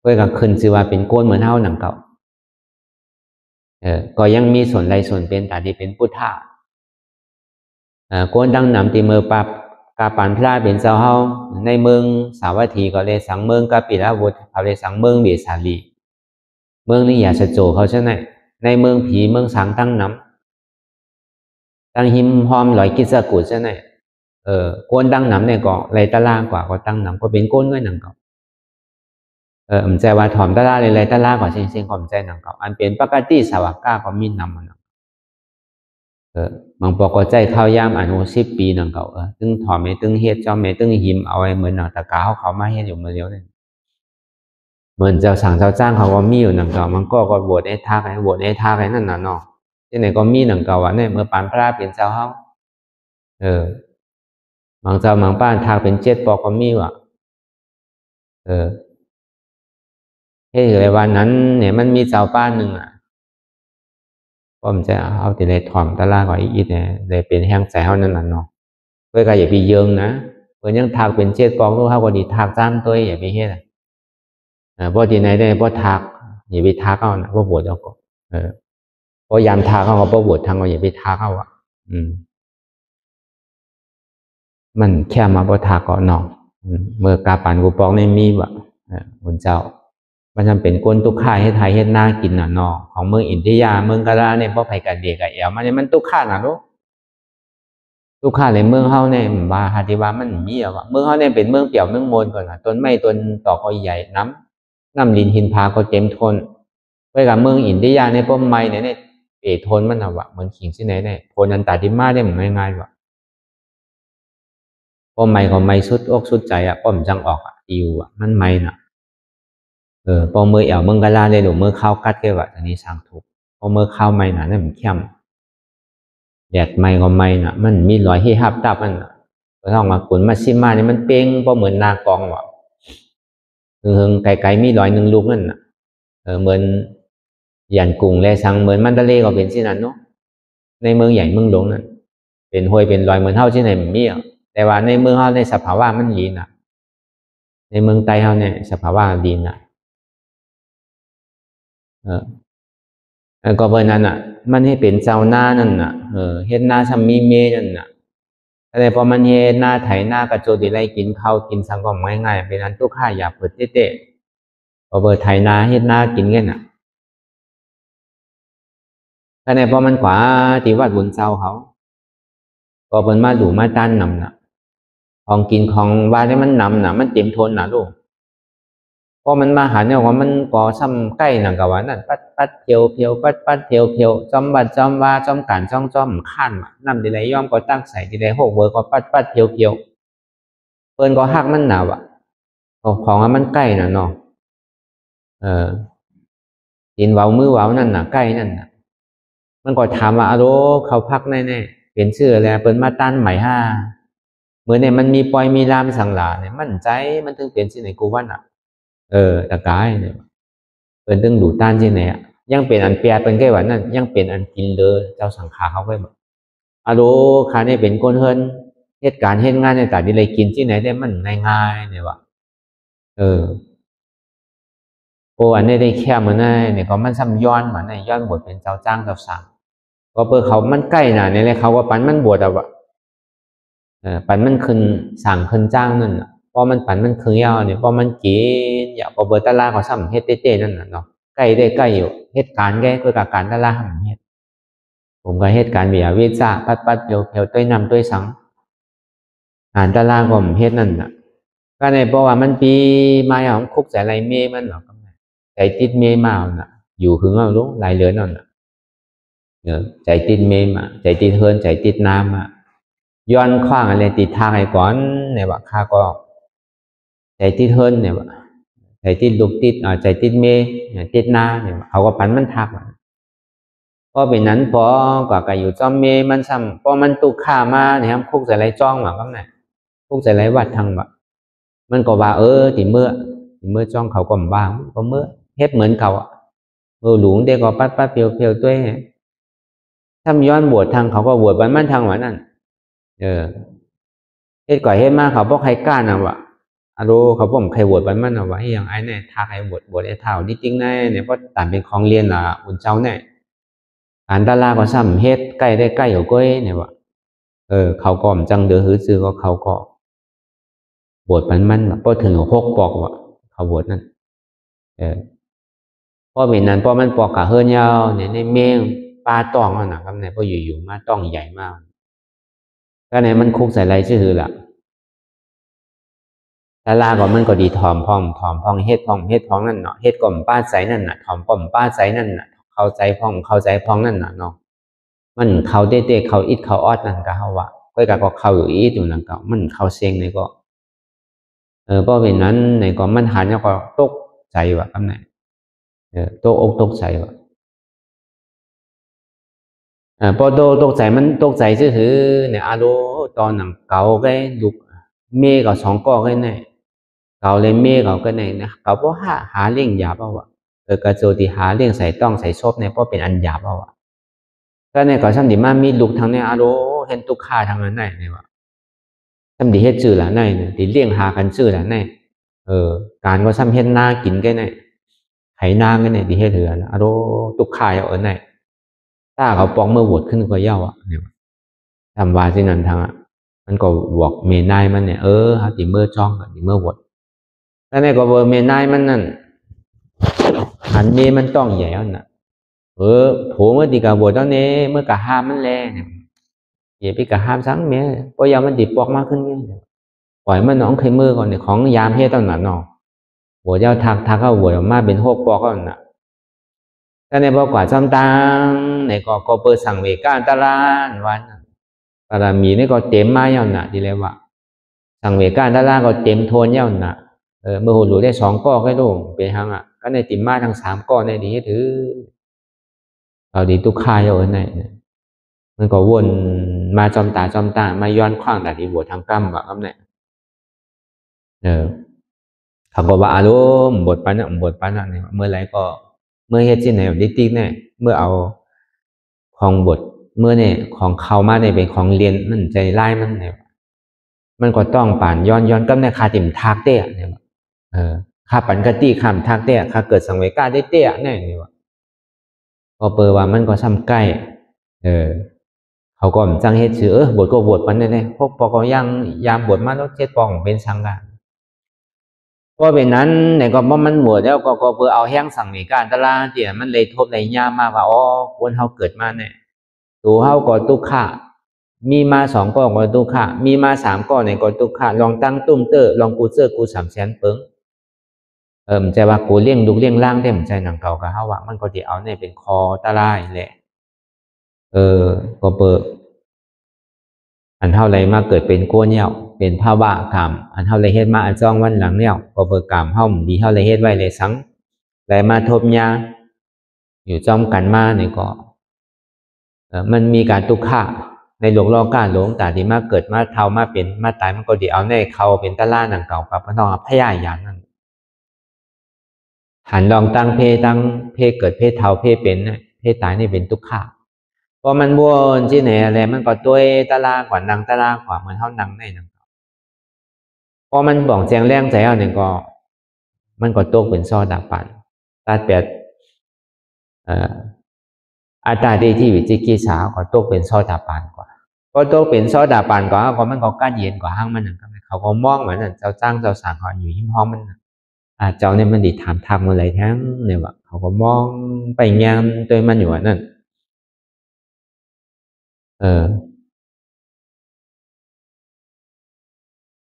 เพื่อการขึ้นชื่อว่าเป็นก้นเหมือนเท่าหนังเก่าก็ยังมีส่วนใดส่วนเป็นแต่ที่เป็นพุทธะก้นดังนำตีมือปับกาปันพระเป็นเจ้าเฮาในเมืองสาวัตถีก็เลยสังเมืองกาปิลาวุฒเขาเลยสังเมืองเบสาลีเมืองนี้อย่าสะโจเขาใช่ไหมในเมืองผีเมืองสังตั้งน้ำตั้งหิมหอมลอยกิจสกุลใช่ไหมก้นตั้งน้ำเนี่ยก็เลยตะล่ากว่าก็ตั้งน้ำก็เป็นก้นด้วยหนังเก่าผมใจว่าถอมตะล่าเลยตะล่ากว่าเช่นความใจหนังเก่าอันเป็นปกติสาวก้าก็มีนำมันบางปอกใจเข้ายามอนุ10 ปีหนังเก่าตึงถอมไม่ตึงเฮ็ดเจ้าไม่ตึงหิมเอาไว้เหมือนหนังตะกาเขามาเฮ็ดอยู่เมื่อเดียวเนี่ยเหมือนเจ้าสั่งเจ้าจ้างเขาก็มีอยู่หนังเก่ามันก็บวชไอ้ท่าไอ้บวชไอ้ท่าไอ้นั่นน่ะเนาะที่ไหนก็มีหนังเก่าว่าเนี่ยเมื่อปานพระเป็นเจ้าเขาบางเจ้าบางป้านทางเป็น7 ปอกก็มีว่ะเฮ้ยเลยวันนั้นเนี่ยมันมีเจ้าป้านหนึ่งก็มันจะเอาแต่เลยถ่อมตะล่าก่อนอีกเนี่ยเลยเป็นแห้งใจเขานั่นน่ะเนาะเพื่อการอย่าไปเยิงนะเพื่อยังทากเป็น7 ปอกรู้เขาก็ดีทากจ้างตัวอย่าไปเฮ็ดเพราะที่ไหนได้เพราะทากอย่าไปทากเอานะเพราะบวชเอาก็เพราะยามทากเขาเพราะบวชทางเราอย่าไปทากเอามันแค่มาเพราะทากก็เนาะเมื่อกาปันกูปองในมีว่ะคุณเจ้ามันจำเป็นก้นตุกข่าให้ไทยให้หน้ากินน่ะเนาะของเมืองอินเดียเมืองกาลาเนี่ยเพราะไผ่กันเด็กกับแอลมันเนี่ยมันตุกข่าน่ะลูกตุกข่าในเมืองเฮาเนี่ยบาฮาติวามันมีอ่ะเมืองเฮาเนี่ยเป็นเมืองเปี่ยวเมืองมนก่อนต้นไม้ต้นตอกก็ใหญ่น้ำลินหินพาก็เต็มทนไปกับเมืองอินเดียเนี่ยพวกไม้เนี่ยทนมันน่ะวะเหมือนขิงที่ไหนเนี่ยโพนันตาดิมาเนี่ยมันง่ายๆวะพอไม้ก็ไม้สุดอกสุดใจป้อมจังออกอิวมันไม้น่ะพอมือแอวเมืองกาลาเลยหนูมือเข้ากัดแกว่าอันนี้สั่งถูกพอมือเข้าไม่น่ะนั่นมันเข้มแดดไม่ก็ไม่น่ะมันมีรอยที่หับตับมันก็ต้องมาขุนมาซิมาเนี่ยมันเป้งพอเหมือนนากองว่ะไกลๆมีรอยหนึ่งลูกนั่นน่ะเหมือนยันกุ้งแลสังเหมือนมันทะเลก็เป็นที่นั่นเนาะในเมืองใหญ่เมืองหลวงนั่นเป็นห้วยเป็นรอยเหมือนเท่าที่ไหนมันมีแต่ว่าในเมืองเฮาในสภาวะมันดีน่ะในเมืองไต้เฮาเนี่ยสภาวะดีน่ะ ก็เพราะนั้นมันให้เป็นเจ้าหน้านั่นเฮ็ดหน้าซ้ำมีเมนั่นแต่พอมันเฮ็ดหน้าไถหน้ากระโจดอะไรกินข้าวกินสังก็ง่ายๆเป็นอันทุกข้าอย่าเปิดเตะพอเปิดไถหน้าเฮ็ดหน้ากินกันแต่พอมันกว่าที่วัดบุญเจ้าเขาก็เป็นมาดูมาต้านนำของกินของว่าที่มันนำมันเต็มทนลูกพอมันมาหาเนี่ยว่ามันก่อซ้ำใกล้หนังกับว่านั่นปัดเพียวปัดเพียวจอมบัดจอมว่าจอมการจอมข้านนำดีไรย่อมก็ตั้งใส่ดีไรหกเบอร์ก็ปัดเพียวเปิ้นก็หักมันหนาวของมันใกล้เนาะกินเว้ามือเว้านั่นใกล้นั่นมันก็ถามว่าอโรเขาพักแน่ๆเปลี่ยนชื่อแล้วเปิ้นมาต้านใหม่ห้าเหมือนเนี่ยมันมีปอยมีรามสังหลาเนี่ยมั่นใจมันถึงเปลี่ยนชื่อในกูวันตะกายเนี่ยเป็นตึงดูต้านที่ไหนยังเป็นอันเปียเป็นแค่ว่านั่นยังเป็นอันกินเลยเจ้าสังขาเขาไว้หมดอาโลขาเนี่ยเป็นคนเฮิรนเหตุการณ์เหตุงานในต่างที่เลยกินที่ไหนได้มันง่ายๆเนี่ยว่ะโอ้อันนี้ได้แค่เหมือนไงเนี่ยก็มันซ้ำย้อนเหมือนไงย้อนบทเป็นเจ้าจ้างเจ้าสั่งก็เปิดเขามันใกล้น่ะเนี่ยเลยเขาว่าปันมันบวชอ่ะปันมันขึ้นสั่งขึ้นจ้างนั่นพอมันปันมันคือยาวเนี่ยพอมันกินอย่าพอเปิดตลาดเขาซ้ำเฮ็ดเต้ๆนั่นเนาะใกล้ได้ใกล้อยู่เหตุการณ์แกคือการตลาดทำเฮ็ดผมก็เหตุการณ์แบบวิซ่าปัดเพียวต้วยนำต้วยสังอ่านตลาดผมเฮ็ดนั่นก็ในเพราะว่ามันปีมาของคุกใส่ไรเมย์มันหรอกใจติดเมย์มาอยู่คือว่ารู้หลายเหลือนั่นใจติดเมย์มาใจติดเฮิรนใจติดน้ำย้อนขว้างอะไรติดทางไอ้ก่อนเนี่ยว่าข้าก็ใจติดเฮิรนเนี่ยว่าใจติดลูกติดใจติดเมย์ติดนาเนี่ยเขาก็ปันมันทักเพราะเป็นนั้นพอกว่าอยู่จอมเมย์มันซ้ำพอมันตุกข่ามาเนี่ยครับคุกใส่ไรจ้องก็ไหนคุกใส่ไรวัดทางแบบมันก็ว่าติเมื่อจ้องเขาก็บ้างก็เมื่อเฮ็ดเหมือนเขาหลวงเด็กก็ปัดเพียวด้วยถ้าย้อนบวชทางเขาก็บวชมันทางว่านั่นเฮ็ดก่อยเฮ็ดมาเขาบอกใครกล้านะวะอารเขาบอกใครบวชมันนะวะอย่างไอ้เนี่ยถ้าใครบวชไอ้เท่านี่จริงแน่เนี่ยเพราะต่างเป็นของเรียนอุ่นเจ้าเนี่ยอ่านตาลาก็ซ้ำเฮ็ดใกล้ได้ใกล้อยู่ก้อยเนี่ยวะเขาก็จังเดือหือซื้อก็เขาก็บวชมันพอถึง6 ปอกวะเขาบวชนั่นพอเป็นนั้นพอมันปอกขาเฮิรนยาวเนี่ยในเมงปลาต้องนะครับเนี่ยพออยู่มาต้องใหญ่มากก็เนี่ยมันคุกใส่ไรชื่อล่ะตาลาก็มันก็ดีถอมพองเฮ็ดพองนั่นเนาะเฮ็ดก่อมป้าใสนั่นน่ะถอมก่อมป้าใสนั่นน่ะเข้าใจพองนั่นน่ะเนาะมันเขาเตะเขาอิดเขาออดนั่นก็เฮาว่าก็เข้าอยู่อีดอยู่นั่นก็มันเข้าเสียงนี่ก็เพราะเป็นนั้นในก็มันหันแล้วก็ตกใจว่าคำไหนตกอกตกใจว่าพอตกใจมันตกใจซื่อเนี่ยอาโลตอนหนังเก่าก็ลูกเมก็2 ก้อก็เนี่ยเก่าเลยเมก็เนี่ยนะเขาเพราะหาเลี้ยงหยาบเอาว่ะกระโจติหาเลี้ยงใส่ต้องใส่ชอบเนี่ยเพราะเป็นอันหยาบเอาว่ะก็เนี่ยก็ช่ำดีมามีลูกทางเนี่ยอาโลเห็นตุกข่าทางนั้นได้เนี่ยว่ะช่ำดีเฮ็ดชื่อละได้เนี่ยดีเลี้ยงหากันชื่อละได้การก็ซ้ำเฮ็ดนากินก็เนี่ยไถนาก็เนี่ยดีเฮ็ดเถื่อนอาโลตุกข่าเอาเนี่ยถ้าเขาปองเมื่อบวชขึ้นก็เย่าเนี่ยทำวาสินันทางมันก็บอกเมนายมันเนี่ยเขาติเมื่อจ้องติเมื่อบวชแล้วเนี่ยก็เบอร์เมนายมันนั่นหันเมมันต้องใหญ่น่ะผัวเมื่อตีกับบวชตอนนี้เมื่อกะห้ามมันแรงเนี่ยอย่าไปกะห้ามสังเมียเพราะยามันติปอกมากขึ้นเนี่ยปล่อยมันน้องเคยมือก่อนเนี่ยของยามเฮ็ดตอนนั้นเนาะบวชเจ้าทักเข้าบวชมาเป็น6 ปอกก่อนน่ะแต่ในบอกว่าจำตังในก็เปิดสั่งเวก้าตารานวันตารามีนี่ก็เต็มมาเย่าน่ะดีเลยว่าสั่งเวก้าตารานก็เต็มโทนเย่าน่ะเมื่อหูหลุได้2 ก้อก็ดูเป็นทางก็ในติมมาทั้ง3 ก้อในดีถือเราดีตุกข่าเย่าไหนมันก็วนมาจอมตามาย้อนขว้างแต่ที่บวชทางกรรมว่าคำไหนเขาก็ว่าอารมณ์บทปันเนี่ยเมื่อไรก็เมื่อเฮ็ดที่ไหนแบบติ๊กเนี่ยเมื่อเอาของบทเมื่อเนี่ยของเขามาเนี่ยเป็นของเรียนมันใจไล่มันเนี่ยมันก็ต้องป่านย้อนก็ในคาติ่มทากเตี้ยเนี่ยคาปันกะตี้คำทากเตี้ยคาเกิดสังเวก้าได้เตี้ยเนี่ย พอเปิดว่ามันก็ซ้ำใกล้เขาก็จังเฮ็ดชื่อบทก็บทมันเนี่ยพวกปก็ยังยามบทมาแล้วเจ็ดปองเป็นสังกัดเพราะเป็นนั้นเนี่ยก็มันหมดแล้วก็เพื่อเอาแห้งสั่งในการตลาดเดี๋ยวมันเลยทบเลยยามมาว่าอ๋อคนเฮาเกิดมาเนี่ยตัวเฮาก็ทุกข์ะมีมา2 ก้อนก็ทุกข์ะมีมา3 ก้อนเนี่ยก็ทุกข์ะลองตั้งตุ้มเตอลองกูเจอกู300,000เปิงมันจะว่ากูเลี้ยงลูกเลี้ยงล่างได้มันใจหนังเก่ากับเฮาว่ามันก็สิเอาเนี่ยเป็นคอตะลายแหละก็เปิดอันเท่าไรมาเกิดเป็นกัวเนี่ยเป็นภาวะกรรมอันเท่าไรเฮ็ดมาอันจ้องวันหลังเนี่ยก็เปิดกรรมเฮาดีเท่าไรเฮ็ดไว้เลยสังไรมาทบยาอยู่จ้องกันมาเนี่ยก็มันมีการทุกข์ะในหลวงรอการหลงแต่ที่มาเกิดมาเท่ามาเป็นมาตายมันก็ดีเอาในเขาเป็นตะล่าหนังเก่ากับพระนองพยายามนั่นหันลองตั้งเพเกิดเพเท่าเพเป็นเพตายนี่เป็นทุกข์ะพอมันวนที่ไหนอะไรมันก็ตัวตะล่ากว่านังตะล่ากว่ามันเท่านังในนังพอมันบอกแจงแรงใจเอาเนี่ยก็มันก็ตกเป็นซอดับปันตาเปียดอาตาดีที่วิจิกิสาก็ตกเป็นซอดับปันกว่าก็ตกเป็นซอดับปันกว่าก็มันก็กั้นเย็นกว่าห้างมันหนึ่งเขาก็มองเหมือนเจ้าจ้างเจ้าสางเขาอยู่หิ้มห้องมันเจ้าเนี่ยมันดิถามทำอะไรทั้งเนี่ยว่าเขาก็มองไปงานตัวมันอยู่นั่น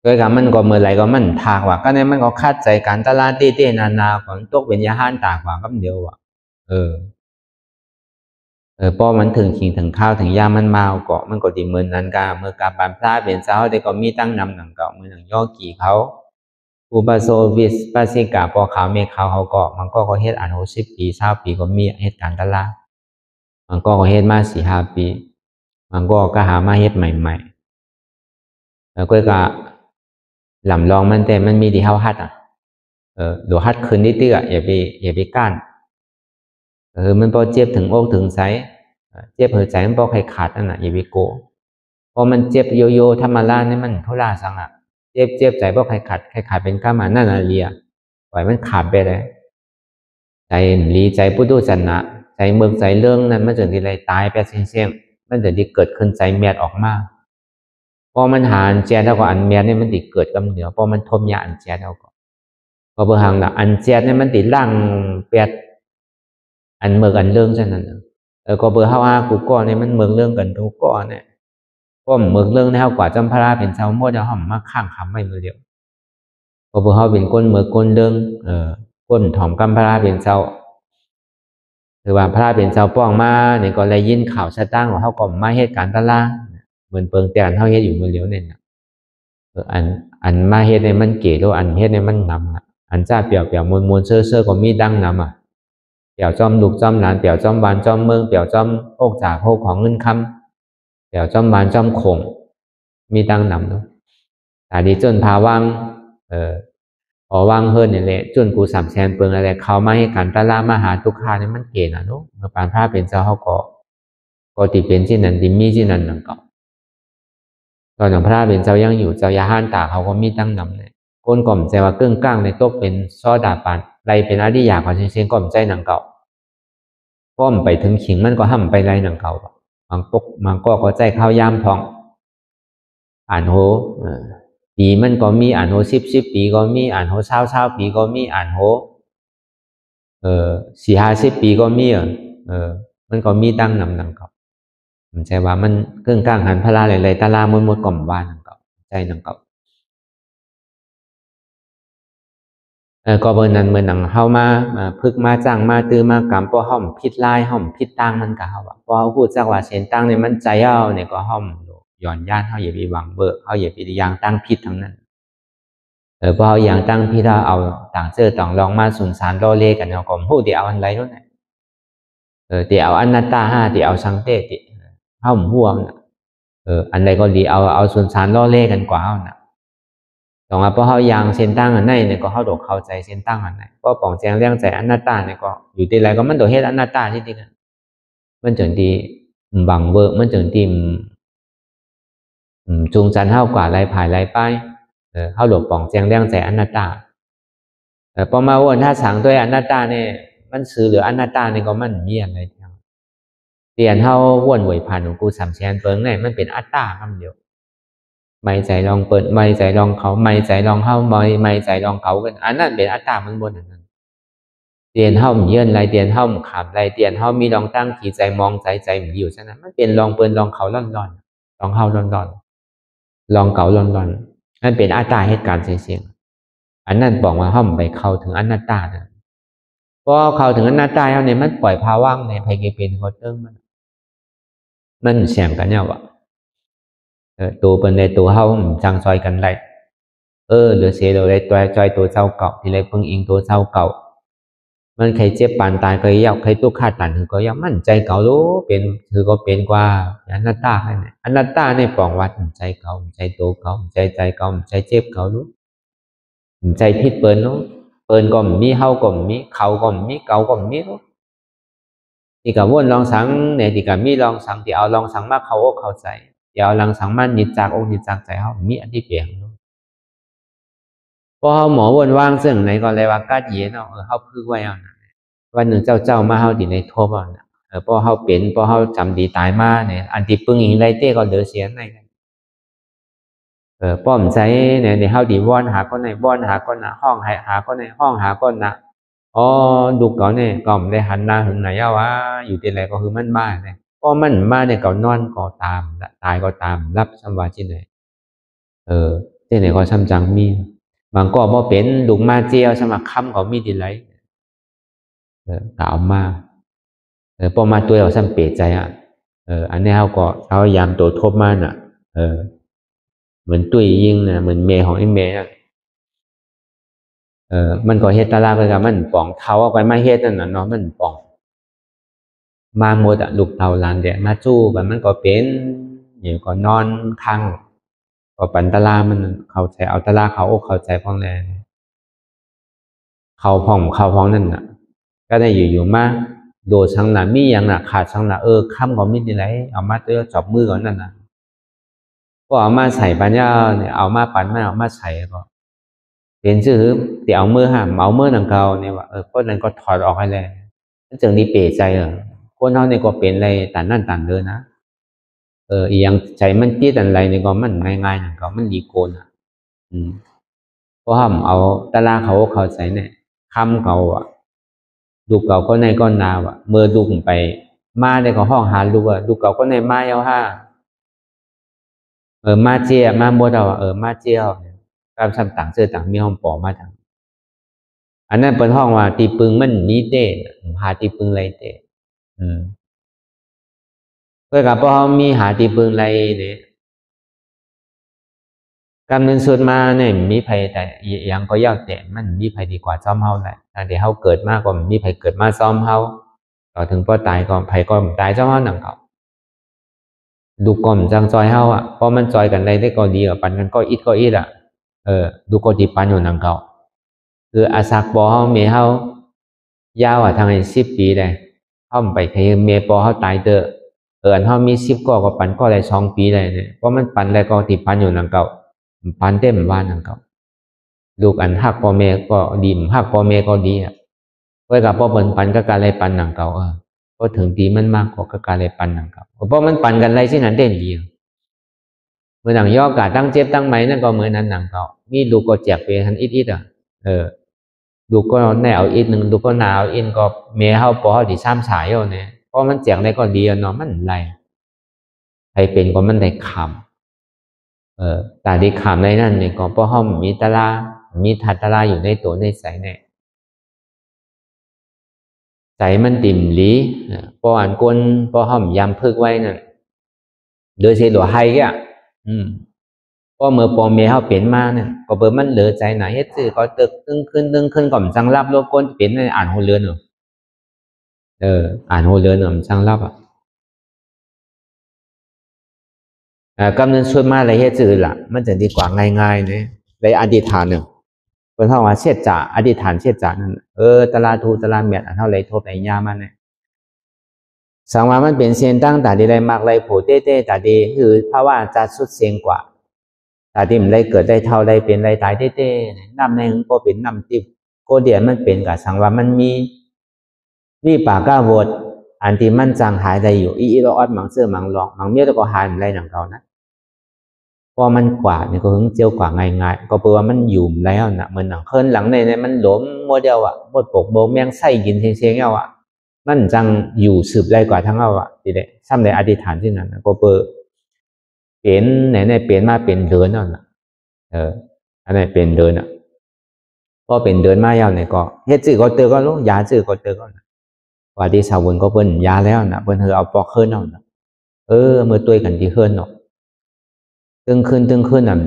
โดยการมันก็เมื่อไรก็มันทากว่าก็เนี่ยมันก็คาดใจการตลาดเต้นานาของตกเป็นยาห้านตากว่าก็เดียวว่ะพอมันถึงขิงถึงข้าวถึงยามันมาเกาะมันก็ดีเหมือนนั้นกาเมื่อกาบานพระเป็นเจ้าได้ก็มีตั้งนำหนังเก่าเมื่อหนังย่อกี่เขาอุปโซวิสปัสสิกาพอขาวเมฆขาวเขาเกาะมันก็เฮ็ดอัน60 ปี20 ปีก็มีเหตุการณ์ตลาดมันก็เฮ็ดมา4-5 ปีมันก็หามาเฮ็ดใหม่ๆแล้วก็หลำลองมันแต่มันมีที่เฮาฮัดดูฮัดคืนนิดเดียวอย่าไปก้านมันพอเจ็บถึงอกถึงไสเจ็บหัวใจมันพอใครขาดนั่นน่ะอย่าไปโกพอมันเจ็บโยโย่ธรรมราเนี่ยมันทุลาสังอ่ะเจ็บใจพอใครขาดเป็นก้ามานั่นน่ะเลียปล่อยมันขาดไปเลยใจลีใจพุทธุชนะใจเมืองใจเรื่องนั้นมันจะที่ไรตายไปเสี่ยงมันจะที่เกิดขึ้นใจเมียดออกมาพอมันหาอันเจียแล้วก็อันเมียดเนี่ยมันติดเกิดกำเนิดพอมันทมยาอันเจียแล้วก็พอเบอร์หังน่ะอันเจียเนี่ยมันติดร่างเปียดอันเมืองอันเรื่องเช่นนั้นก็เบอร์5กูก็เนี่ยมันเมืองเรื่องกันทุกก็เนี่ยก็เมืองเรื่องเนี่ยกว่าจำพระเป็นชาวโมดจะห่อมมาข้างคำไม่มือเดียวก็เบอร์5เป็นก้นเมืองก้นเรื่องก้นถ่อมกำพระเป็นชาวคือว่าพระเป็นชาวป้องมาเนี่ยก็เลยยินข่าวชะตั้งว่าเขาก็มาเหตุการณ์ตะล่าเหมือนเปิงแต่อันเขาเฮ็ดอยู่มือเดียวเนี่ยอันมาเฮ็ดเนี่ยมันเก๋แล้วอันเฮ็ดเนี่ยมันนำอันจ้าเปี่ยวมวลเชื่อก็มีดังนำเปี่ยวจอมลูกจอมหลานเปี่ยวจอมบานจอมเมืองเปี่ยวจอมโอกจากโอกของเงินคำเปี่ยวจอมบานจอมคงมีดังนำเนาะแต่ดีจนพาวังพอวังเฮิรนเนี่ยแหละจนกู300,000เปิงอะไรเขามาให้การตะล่ามาหาทุกข้าเนี่ยมันเก๋นะเนาะเมื่อปานพระเป็นเจ้าเขาก็ติเป็นที่นั้นติมีที่นั้นนั่งเก่าตอนอย่างพระเป็นเจ้ายังอยู่เจ้ายาห้านตาเขาก็มีตั้งนำเนี่ยก้นก่อมใจว่าเกิ้งก้างในตกเป็นซอดาปันไรเป็นอริยาของเชียงก่อมใจหนังเก่าป้อมไปถึงขิงมันก็ห้ำไปไรหนังเก่ามันก็ใจข้าวยามทองอ่านโหปีมันก็มีอ่านโห10 ปีก็มีอ่านโห20 ปีก็มีอ่านโห40-50 ปีก็มีมันก็มีตั้งนำหนังเก่ามันใช่ว่ามันเกิ้งก้างหันพลาหลายๆตาลามดก่อมวานหนังเก่าใจหนังเก่าก็เบอร์นั้นเมื่อหนังเฮามาพึกมาจ้างมาตื้อมากำพอห้อมพิษลายห้อมพิษตั้งมันก็เฮาว่าพอเฮาพูดจักว่าเส้นตั้งเนี่ยมันใจเฮาเนี่ยก็ห้อมย้อนย่านเฮาอย่าไปหวังเบอร์เฮาอย่าไปยางตั้งพิษทั้งนั้นพอเฮาอย่างตั้งพิษเราเอาต่างเจอต่างลองมาสุนสารล่อเล่กันเอาก็ฮู้ที่เอาอันไรเท่านั้นที่เอาอนัตตา5ที่เอาสังเตติเฮาฮู้น่ะอันใดก็ดีเอาสุนสารล่อเล่กันกว่าเฮาน่ะตรงว่าพอเขายางเส้นตั้งอันไหนเนี่ยก็เขาโดดเข้าใจเส้นตั้งอันไหนก็ป่องแจงเรื่องใจอนัตตาเนี่ยก็อยู่ที่ไรก็มันโดดเฮ็ดอนัตตาที่ดีกันมันจึงดีบังเวอร์มันจึงดีจูงจันเท่ากว่าไรผายไรป้ายเขาโดดป่องแจงเรื่องใจอนัตตาพอมาวนถ้าสั่งด้วยอนัตตาเนี่ยมันซื้อหรืออนัตตาเนี่ยก็มันมีอะไร เตียนเฮาว่นไหวผ่านของกูสามแสนเปิงเนี่ยมันเป็นอัตตาคำเดียวไม่ใจลองเปิดไม่ใจลองเขาไม่ใจลองเฮาไม่ใจลองเขากันอันนั้นเป็นอัตตามันบนอันนั้นเตียนเฮามันเยื่นไรเตียนเฮามันขามไรเตียนเฮามีลองตั้งขีใจมองใจมันอยู่ฉะนั้นมันเป็นลองเปิดลองเขาล่อนลองเฮาล่อนลองเก่าล่อนนั่นเป็นอัตตาเหตุการณ์เสียงอันนั้นบอกว่าเฮาไปเข้าถึงอนัตตานะพอเข้าถึงอนัตตาแล้วเนี่ยมันปล่อยภาว่างในภายในเป็นคนเติมมันเสียงกันเนี่ยวะตัวเป็นในตัวเฮาจังซอยกันไรหรือเสียเลยตัวจอยตัวเจ้าเก่าที่ไรเพิ่งอิงตัวเจ้าเก่ามันใครเจ็บปานตายก็ยากใครตุกขาดตันคือก็ยากมั่นใจเก่ารู้เป็นคือก็เป็นกว่าอนัตตาเนี่ยอนัตตาเนี่ยปองวัดใจเก่าใจตัวเก่าใจเก่าใจเจ็บเก่ารู้ใจผิดเปิ้นรู้เปิ้นก็มีเฮาก็มีเขาก็มีเก่าก็มีรู้ที่กับวนลองสังเนี่ยที่กับมีลองสังที่เอาลองสังมาเขาอกเข้าใจที่เอาลองสังมานิจจากอกนิจจากใจเฮามีอันที่เปลี่ยนพอหมอวนว่างซึ่งไหนก็เลยว่ากาดเย็นเฮาพึกไว้เอานะวันหนึ่งเจ้ามาเฮาดีในทบเอานะพอเฮาเป็นพอเฮาจำดีตายมาเนี่ยอันที่ปึงอีกไรเต้ก็เหลือเสียในกันป้อมใจเนี่ยเฮาดีวอนหาคนไหนวอนหาคนน่ะห้องหาคนไหนห้องหาคนน่ะดูก่อนเนี่ยก็ไม่ได้หันหน้าถึงไหนวะอยู่ที่ไหนก็คือมันมาเนี่ยพอมันมาเนี่ยก็นอนก็ตามตายก็ตามรับสำวาที่ไหนที่ไหนก็ซ้ำจังมีบางก็บ่เป็นดุมาเจียวสมัครคำก็มีดีไรกล่าวมาพอมาตัวเราซ้ำเปรใจอันนี้เขายามตัวทบมาน่ะเหมือนตุ้ยยิงนะเหมือนเมย์ของไอ้เมย์มันก็เฮ็ดตาลาไปกับมันป่องเท้าเอาไปมาเฮ็ดนั่นน่ะเนาะมันป่องมาหมดลูกเต่าหลานเด็กมาจู้แบบมันก็เป็นอยู่ก็นอนข้างก็ปันตาลามันเข้าใจเอาตาลาเขาอกเข้าใจพ้องแรงเขาพ้องนั่นน่ะก็ได้อยู่มาโดดช่างหนามีอย่างน่ะขาดช่างหนาค่ำก็มีดีไรเอามาตัวจับมือก่อนนั่นน่ะก็เอามาใส่ปัญญาเนี่ยเอามาปั่นไม่เอามาใส่ก็เป็นชื่อที่เอามือห้ามเอามือหนังเกาเนี่ยว่าคนนั้นก็ถอดออกให้เลยจึงนี้เปรใจคนเขาเนี่ยก็เป็นอะไรต่างนั่นต่างเดินนะอีอย่างใจมันคิดอะไรเนี่ยก็มันง่ายๆหนังเกามันดีโกนเพราะห้ามเอาตาลาเขาใส่เนี่ยคำเขาดูเก่าก็ในก้อนนาวเมื่อดูไปมาในก็ห้องหาดูเก่าก็ในมาเอาห้ามาเจียมาโมดเอามาเจียวการทำต่างเสื้อต่างมีห้องปอมาทางอันนั้นเป็นห้องว่าตีปึงมันมีเต้หาตีปึงไรเต้เพื่อกับพอมีหาตีปึงไรเนี่ยกำเนิดสุดมาเนี่ยมีภัยแต่ยังก็ยากแต่มันมีภัยดีกว่าซ้อมเฮาแหละตั้งแต่เฮาเกิดมากกว่ามีภัยเกิดมาซ้อมเฮาต่อถึงพอตายก็ภัยก็ตายซ้อมเฮาหนังเขาดูก่อนจังจอยเฮาเพราะมันจอยกันได้ก็ดีปันกันก็อิดดูก็ดีปันอยู่หนังเขาคืออาศักปอเฮาเมเฮายาวทาง10 ปีเลยเฮาไปใครเมปอเฮาตายเตออันเฮามี10ก็ปันก็ได้2 ปีเลยเนี่ยเพราะมันปันได้ก็ติปันอยู่หนังเขาปันเต็มบ้านหนังเขาลูกอันหักพ่อแม่ก็ดีหักพ่อแม่ก็ดีเพื่อกับพ่อปันก็การเลยปันหนังเขาก็ถึงดีมันมากกว่าก็การเลยปันหนังเขาเพราะมันปันกันไรที่นั้นเด่นดีเมื่อหนังย่อกาตั้งเจ็บตั้งไหมนั่นก็เหมือนนั้นหนังเขามีลูกก็แจกไปทันอิดลูกก็แน่เอาอิดหนึ่งลูกก็หนาวอินก็เมย์เขาพอดีซ้ำสายเนี่ยเพราะมันแจกได้ก็ดีเนาะมันไรใครเป็นก็มันได้คำแต่ดีขามในนั่นเนี่ยก็เพราะห้องมีตาลามีทัตลาอยู่ในตัวในใสเนี่ยใจมันติ่มหลีพออ่านกลพอห้องยำพึกไว้นั่นโดยเสียหลัวไฮอ่ะพอเมื่อปอเมียเขาเปลี่ยนมาเนี่ยก็เปิดมันเหลือใจไหนเฮ็ดซื้อก็ตึกตึงขึ้นก่อมจังรับโลกก้นเปลี่ยนในอ่านหัวเรือนอ่านหัวเรือนจังรับกำเนิดช่วยมาอะไรเฮ็ดซื้อล่ะมันจะดีกว่าง่ายๆเนี่ยในอธิษฐานเนี่ยเป็นเท่าว่าเช็ดจ่าอธิษฐานเช็ดจ่านั่นตลาทูตลาเมียดเท่าไรโทษไปยามันเนี่ยสังวามันเป็นเสียงตั้งแต่ดีไรมากไรผูเต้แต่ดีคือเพราะว่าจะสุดเสียงกว่าแต่ที่มันไรเกิดได้เท่าไรเป็นไรตายเต้น้ำในหึงก็เป็นน้ำติบโกเดียนมันเป็นกับสังวามันมีปากก้าโวด อันที่มันจางหายได้อยู่อีเราออดมังเสื้อมังหลอกมังเมียแล้วก็หายอะไรหนังเก่านะเพราะมันกว่าเนี่ยก็หึงเจียวกว่าง่ายๆก็เพราะว่ามันอยู่แล้วนะเหมือนหนังเคลื่อนหลังในมันหลมโมเดลบดปกโบแมงไส้กินเชียงๆเอามันจังอยู่สืบไรกว่าทั้งเอาทีเดียซ้ำในอธิษฐานที่นั่นก็เปิดเปลี่ยนไหนเปลี่ยนมาเป็นเดินนั่นอันไหนเป็นเดินพอเป็นเดินมาแล้วเนี่ยก็เฮ็ดจื้อก็เตอก็รู้ยาจื้อก็เตอก็ว่าที่สาววนก็เปิ้นยาแล้วนะเปิ้นเอาปอกขึ้นเอาเมื่อตัวกันที่ขึ้นเนาะตึงขึ้น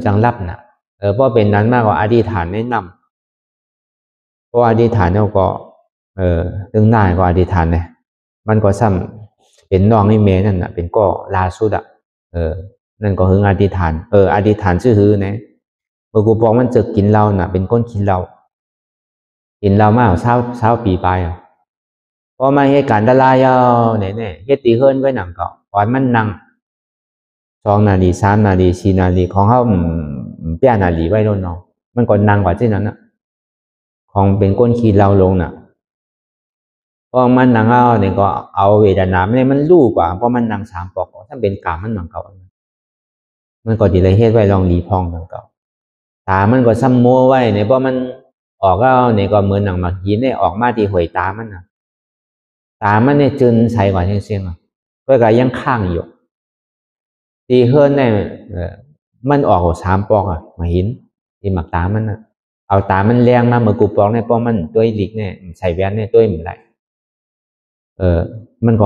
จังรับนะเพราะเป็นนั้นมากกว่าอธิษฐานแนะนำเพราะอธิษฐานเราก็ตึงหน้าก็อธิษฐานเนี่ยมันก็ซ้ำเป็นน้องนี่เมนั่นน่ะเป็นก็ลาสุดนั่นก็คืออธิษฐานอธิษฐานชื่อฮือนะเมื่อกูบอกมันจะกินเราน่ะเป็นก้นกินเรามากเช้าปีไปพอมาเหตุการณ์ดารายเนี่ยเฮ็ดตีเฮิรนไว้หนังก็ก่อนมันนั่ง2 นาที3 นาที4 นาทีของเขา8 นาทีไว้โน่นเนาะมันก็นั่งกว่าที่นั้นนะของเป็นก้นขี้เราลงน่ะพอมันนั่งเอาเนี่ยก็เอาเวทนาเนี่ยมันรู้กว่าเพราะมันนั่ง3 ปอกถ้าเป็นกามมันหนังเก่ามันก็ดีเลยเฮ็ดไว้ลองรีพองหนังเก่าตามันก็ซ้ำโม้ไว้เนี่ยเพราะมันออกแล้วเนี่ยก็เหมือนหนังหมักหินเนี่ยออกมาที่หวยตามันน่ะตามันเนี่ยจืนใสกว่าเสียงก็ยังข้างอยู่ตีเฮิรนเนี่ยมันออก3 ปอกมาหินที่หมักตามันเอาตามันแรงมาเมื่อกูปอกเนี่ยเพราะมันตัวหลีกเนี่ยใส่แว่นเนี่ยตัวมันไรมันก็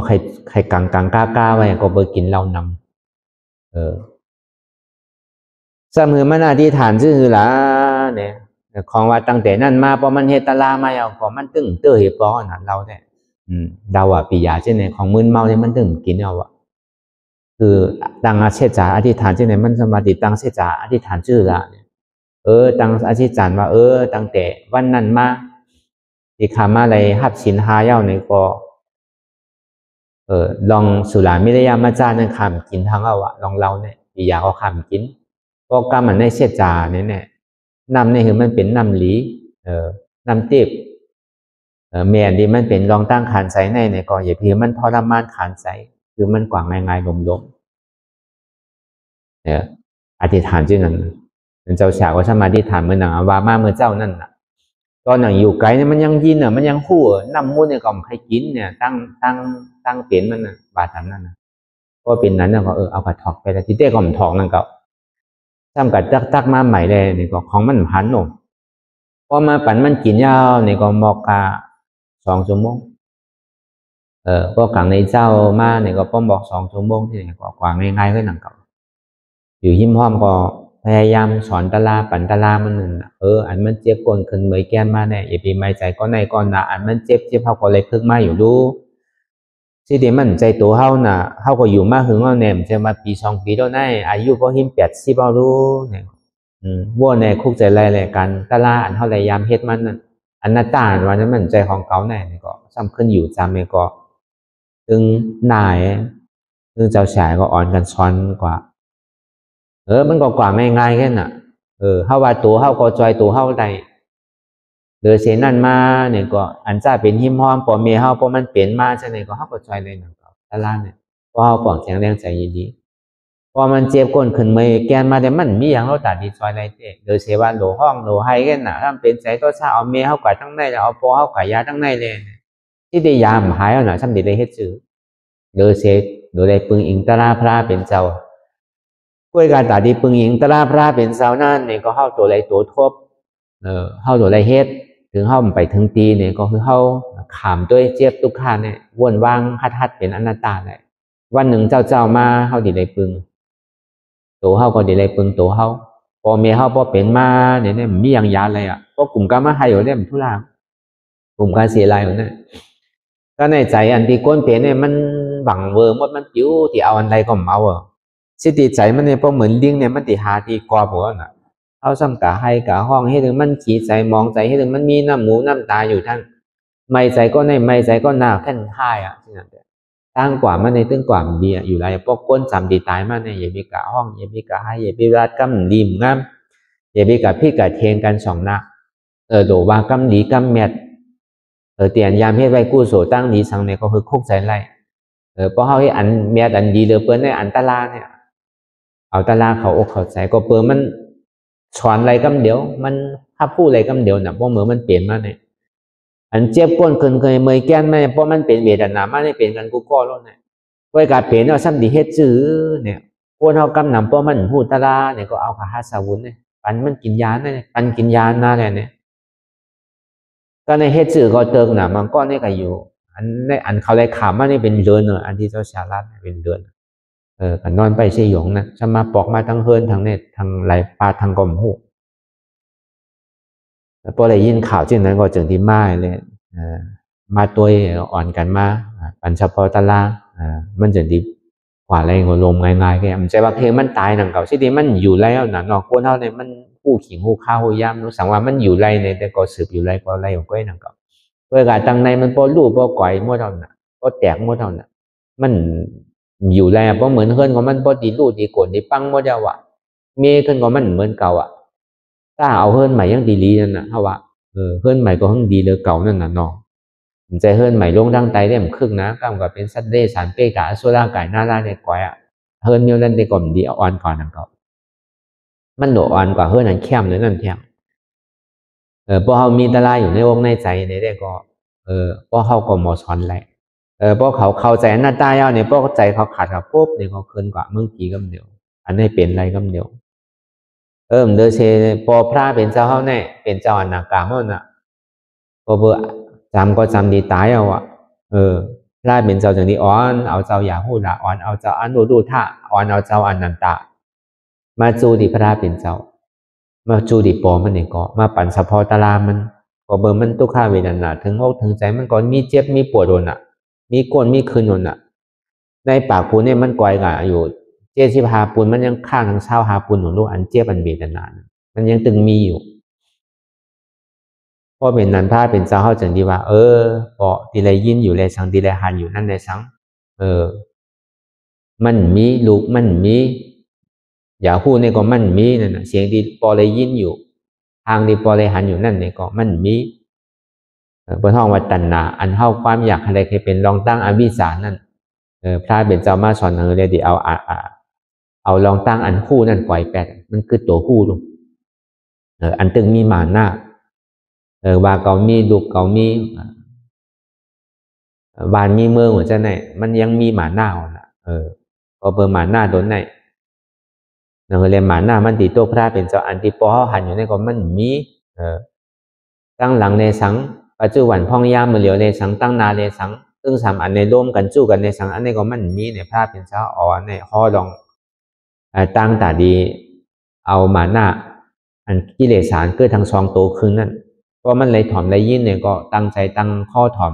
ใครกลางกล้าไว้ก็เบอร์กินเหล้านำสมือมันอธิษฐานซื่อละเนี่ยของว่าตั้งแต่นั้นมาเพราะมันเฮตลามาเอาของมันตึงเตอเหตุปอนะเราเนี่ยเราปียาเช่นเนี่ยของมึนเมาเนี่ยมันตึงกินเอาคือตั้งอาเชจาอธิษฐานเช่นเนี่ยมันสมาธิตั้งเชจาอธิษฐานชื่อละเนี่ยตั้งอธิษฐานว่าตั้งแต่วันนั้นมาที่ขามาอะไรหับชินหาเย้าเนี่ยก็ลองสุรามิระยามาจานั่นคำกินทั้งเอาลองเราเนี่ยปียาก็คำกินเพราะกรรมมันในเชจาเนี่ยนำเนี่ยคือมันเป็นนำหลีนำเตีบเมียนดีมันเป็นรองตั้งขานใสในก็อย่าเพียงมันทรมานขานใสคือมันกว่างง่ายๆลมอธิษฐานชื่อนั้นเจ้าฉากว่าสมาธิฐานเมื่อหนังวามาเมื่อเจ้านั่นตอนหนังอยู่ไกลเนี่ยมันยังยินมันยังคู่น้ำมูดเนี่ยก็ใครกินเนี่ยตั้งเปลี่ยนมันบาดทำนั่นก็เป็นนั้นก็เอากระถอกไปแต่ที่เต้ก็มันถอกนั่นก็ทำกับตักมาใหม่เลยนี่ก็ของมันพันหนุ่มพอมาปั่นมันกินยาวนี่ก็มอกกา2 ชั่วโมงพวกขังในเจ้ามาเนี่ยก็ป้อมบอก2 ชั่วโมงที่นี่ก็กว่าง่ายๆก็หนังเก่าอยู่ยิ้มพร้อมก็พยายามสอนตลาปั่นตลามันนึงอันมันเจ็บก้นขึ้นเหมยแก้มมาเนี่ยอย่าไปไม่ใจก็ในก่อนนะอันมันเจ็บเขาก็เลยพึ่งมาอยู่ดูสิเดี๋ยวมันใจตัวเขาน่ะเขาก็อยู่มาถึงว่าเนี่ยจะมาปี2 ปีแล้วได้อายุก็หิม80เอารู้เนี่ยวัวในคุกใจอะไรกันตลาอันเท่าไรยามเฮ็ดมันอันหน้าตาวันนั้นมันใจของเขาแน่ก็ซ้ำขึ้นอยู่จำเนี่ยก็ตึงนายตึงเจ้าชายก็อ่อนกันซ้อนกว่ามันก็กว่าง่ายๆแค่น่ะเฮาว่าตัวเฮาก็จอยตัวเฮาได้เดือเสนั่นมาเนี่ยก็อันจ้าเป็นหิมห้อมปอเมียเฮาเพราะมันเปลี่ยนมาใช่ไหมก็เฮาก็จอยเลยหนังก็ตลาดเนี่ยเพราะเฮาปองแข็งแรงใจดีพอมันเจ็บก้นขึ้นเมยแกนมาแต่มันมีอย่างเราตัดดีจอยอะไรเต้เดือเสว่าโหลห้องโหลไฮแค่น่ะถ้าเป็นใจตัวชาเอาเมียเฮาไก่ทั้งในแล้วเอาปอเฮาไก่ยาทั้งในเลยที่ได้ยามหายเอาหน่ะซ้ำดีได้เฮ็ดซื่อเดือเสโดยได้ปึงอิงตลาพระเป็นเจ้าก้วยการตัดดีปึงอิงตลาพระเป็นเจ้านั่นเนี่ยก็เฮาตัวไรตัวทบเฮาตัวไรเฮ็ดถึงเฮาไปถึงตีเนี่ยก็คือเฮาขามด้วยเจ็บทุกขาเนี่ยวนวางฮัดเป็นอนัตตาเลยวันหนึ่งเจ้ามาเฮาดีได้ปึงตัวเฮาก็ดีได้ปึงตัวเฮาพอเมียเฮาพอเป็นมาเนี่ยมีอย่างยาอะไรก็กลุ่มกามาให้อยู่เนี่ยมันทุลากลุ่มการเสียลายอยู่เนี่ยก็ในใจอันที่ก้นเปลี่ยนเนี่ยมันบังเวอร์หมดมันปิ้วที่เอาอันใดก็เมาสิติใจมันเนี่ยพอเหมือนลิงเนี่ยมันติหาที่กอหัวน่ะเอาซ้ำกะให้กะห้องให้ถึงมันขี้ใจมองใจให้ถึงมันมีน้ำหูน้ำตาอยู่ทั้งไม่ใจก็ในไม่ใจก็หน้าแค่นท้ายที่นั่นตั้งกว่ามันในตึ้งกว่ามันดีอยู่ไรพวกก้นจำดีตายมาเนี่ยอย่ามีกะห้องอย่ามีกะให้อย่ามีรัดกำดีมงามอย่ามีกะพี่กะเทียนกัน2 หน้าโดว่ากำดีกำเม็ดเตียนยามเฮ็ดไว้กู้โสตั้งดีสังเนี่ยก็คือคุกใจไร เพราะเขาให้อันเมียอันดีเหลือเปิ้นในอันตลาเนี่ยเอาตลาเขาอกเขาใจก็เปิ้นมันสอนอะไรกำเดียวมันถ้าพูดอะไรกำเดียวน่ะเพราะเหมือนมันเปลี่ยนมาเนี่ยอันเจ็บก้นเคยเมยแก้นไม่เพราะมันเป็นเวทนามาเนี่ยเปลี่ยนกันกูก็แล้วเนี่ยไว้การเปลี่ยนเอาซ้ำดีเฮ็ดจื้อเนี่ยคนเขากำนำเพราะมันพูดตลาเนี่ยก็เอาขาหัสวุนเนี่ยปันมันกินยาเนี่ยปันกินยาหน้าเนี่ยก็ในเฮ็ดจื้อก็เติงน่ะมันก็เนี่ยก็อยู่อันในอันเขาเลยขามมานี่เป็นเดือนเนอะอันที่เจ้าชาลัดเป็นเดือนกันนอนไปเสียหยงนะจะมาปอกมาทั้งเฮิร์นทั้งเน็ตทั้งไหลปลาทั้งกลมหูแล้วพอได้ยินข่าวที่นั้นก็จึงที่มาเลยมาตัวอ่อนกันมาปันเฉพาะตะลามันจะดีกว่าอะไรก็ลมง่ายๆแค่มันใจว่าเพลงมันตายหนังเก่าที่ดีมันอยู่แล้วนะนอกคนเท่าเนี่ยมันผู้ขิงผู้ข้าวผู้ย่ำรู้สังว่ามันอยู่ไรในแต่ก็สืบอยู่ไรก็ไรของก้อยหนังเก่าเพื่อการตั้งในมันพอรูปพอก่อยมั่วเท่านั้นพอแตกมั่วเท่านั้นมันอยู่แล้วเพราะเหมือนเฮิร์นของมันพอดีรูดดีกดดีปังมั่วเดียวอะเมย์ขึ้นของมันเหมือนเก่าอะถ้าเอาเฮิร์นใหม่ยังดีลีนั่นนะเพราะว่าเฮิร์นใหม่ก็ทั้งดีเลยเก่านั่นน่ะน้องใจเฮิร์นใหม่ลงดังไตได้เหมือนครึ่งนะก็มันก็เป็นสัตว์เลี้ยสารเป้กาโซล่าไก่หน้าได้ในก้อยอะเฮิร์นเมียวนั่นได้ก่อนดีอ่อนก่อนนั่นก็มันโดอ่อนกว่าเฮิร์นนั่นเข้มเลยนั่นแท้พอเขามีตะลายอยู่ในวงในใจในได้ก็พอเขาก็หมอสอนแหละพวกเขาเข้าใจหน้าตาเย้าเนี่ยพวกใจเขาขาดกับปุ๊บเนี่ยเขาคืนกว่าเมื่อกี้กำเดียวอันนี้เป็นอะไรกำเดียวเดอเชพอพระเป็นเจ้าเขาเนี่ยเป็นเจ้าอนากาเขาน่ะพอเบอจำก็จำดีตายเอาอ่ะพระเป็นเจ้าจังดีอ่อนเอาเจ้าอย่าหูละอ่อนเอาเจ้าอันดูท่าอ่อนเอาเจ้าอันนันตะมาจูดิพระเป็นเจ้ามาจูดิปอมันเนี่ยก็มาปั่นเฉพาะตาลามันก็เบอร์มันตุกข้าเวทนาถึงอกถึงใจมันก็มีเจ็บมีปวดโดนอ่ะมีก้นมีคืนโดนอ่ะในปากปูเนี่ยมันก่อยกะอยู่เจ็บที่หาปูนมันยังข้างทางเช้าหาปูนของลูกอันเจ็บอันเวทนามันยังตึงมีอยู่พอเป็นนันท่าเป็นเจ้าเข้าจังดีว่าพอดีไรยินอยู่เลยสังดีไรหันอยู่นั่นเลยสังมันมีลูกมันมีอย่าพูดเนี่ยก็มันมีนั่นนะเสียงที่พอเลยยินอยู่ทางที่พอเลยหันอยู่นั่นเนี่ยก็มันมีบนห้องวัดตันนาอันเข้าความอยากอะไรเคยเป็นลองตั้งอวิสานั่นพระเป็นเจ้ามาสอนเลยดีเอาลองตั้งอันคู่นั่นปล่อยแปดมันคือตัวคู่ลงอันตึงมีหมาหน้าว่าเกามีดุกเกามีบานมีเมืองหัวใจไหนมันยังมีหมาหน้าอ่ะก็เบอร์หมาหน้าโดนไหนนั่นก็เลยหมาหน้ามันตีโตพระเป็นเจ้าอันที่ปอหันอยู่ในก็มันมีตั้งหลังในสังปัจจุบันพ่องยามมือเหลียวในสังตั้งนาในสังซึ่งสามอันในร่วมกันจู้กันในสังอันนี้ก็มันมีในพระเป็นเจ้าอ๋อในข้อลองตั้งตาดีเอาหมาหน้าอันกิเลสารเกิดทางซองโตขึ้นนั่นก็มันเลยถ่อมเลยยินเนี่ยก็ตั้งใจตั้งข้อถ่อม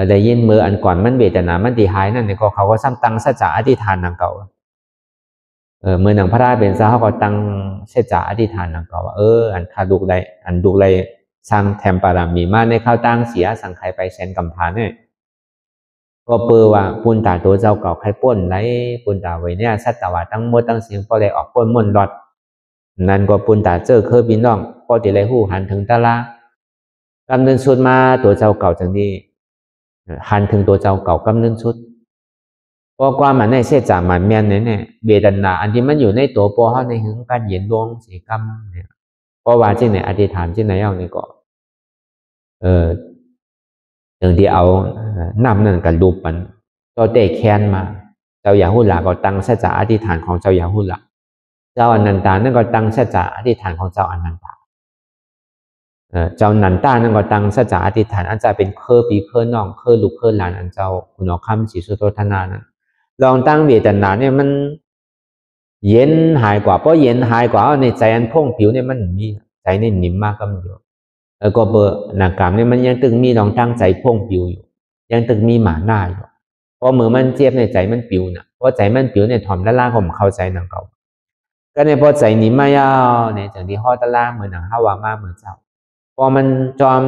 เลยยินมืออันก่อนมันเวทนามันตีหายนั่นเนี่ยก็เขาก็ซ้ำตั้งสัจจะอธิษฐานนังเก่าเมื่อหนังพระราชเป็นเจ้าเขาก็ตั้งสัจจะอธิษฐานนังเก่าว่าอันคาดุกใดอันดุกใดสร้างแถมปารามีมาในข้าวตั้งเสียสังไขไปแสนกำพานเนี่ยก็เปือว่าปุณตาตัวเจ้าเก่าใครป้นไรปุณตาไว้เนี่ยสัตวะตั้งมดตั้งเสียงพอเลยออกป้นมนรอดนั่นก็ปุณตาเจอเคยบินน้องพอติเลยหูหันถึงตะลากำเนิดชุดมาตัวเจ้าเก่าจังดีหันถึงตัวเจ้าเก่ากำเนิดชุดเพราะความมันในเสียจ่ามันเมียนเนี่ยเบดนาอันที่มันอยู่ในตัวปอเขาในหึงการเย็นดวงสีกรรมเนี่ยเพราะว่าที่ไหนอธิษฐานที่ไหนเอานี่ก็อย่างที่เอานำนั่นกับรูปมันเจ้าเตะแค้นมาเจ้าอย่าหุ่นหลักก็ตั้งสัจจะอธิษฐานของเจ้าอย่าหุ่นหลักเจ้าอนันตานั่นก็ตั้งสัจจะอธิษฐานของเจ้าอนันตาเจ้านันตานั่นก็ตั้งสัจจะอธิษฐานอันจะเป็นเคอปีเคอน้องเคอลูกเคอหลานอันเจ้าคุณอคำศรีสุโธธนานั้นลองตั้งเวทนาเนี่ยมันเย็นหายกว่าเพราะเย็นหายกว่าในใจอันพ่งผิวเนี่ยมันมีใจนี่นิ่มมากก็มันอยู่ก็เบอร์หนักกรรมเนี่ยมันยังตึงมีลองตั้งใจพ่งผิวอยู่ยังตึงมีหมาหน้าอยู่เพราะมือมันเจ็บในใจมันปิวนะเพราะใจมันปิวเนี่ยถ่อมด้านล่างผมเข้าใจหนังเก่าก็ในพอใจนิ่มไม่ยาวเนี่ยจากที่ห่อด้านล่างเหมือนหนังห้าวามาเหมือนเจ้าพอมันจอม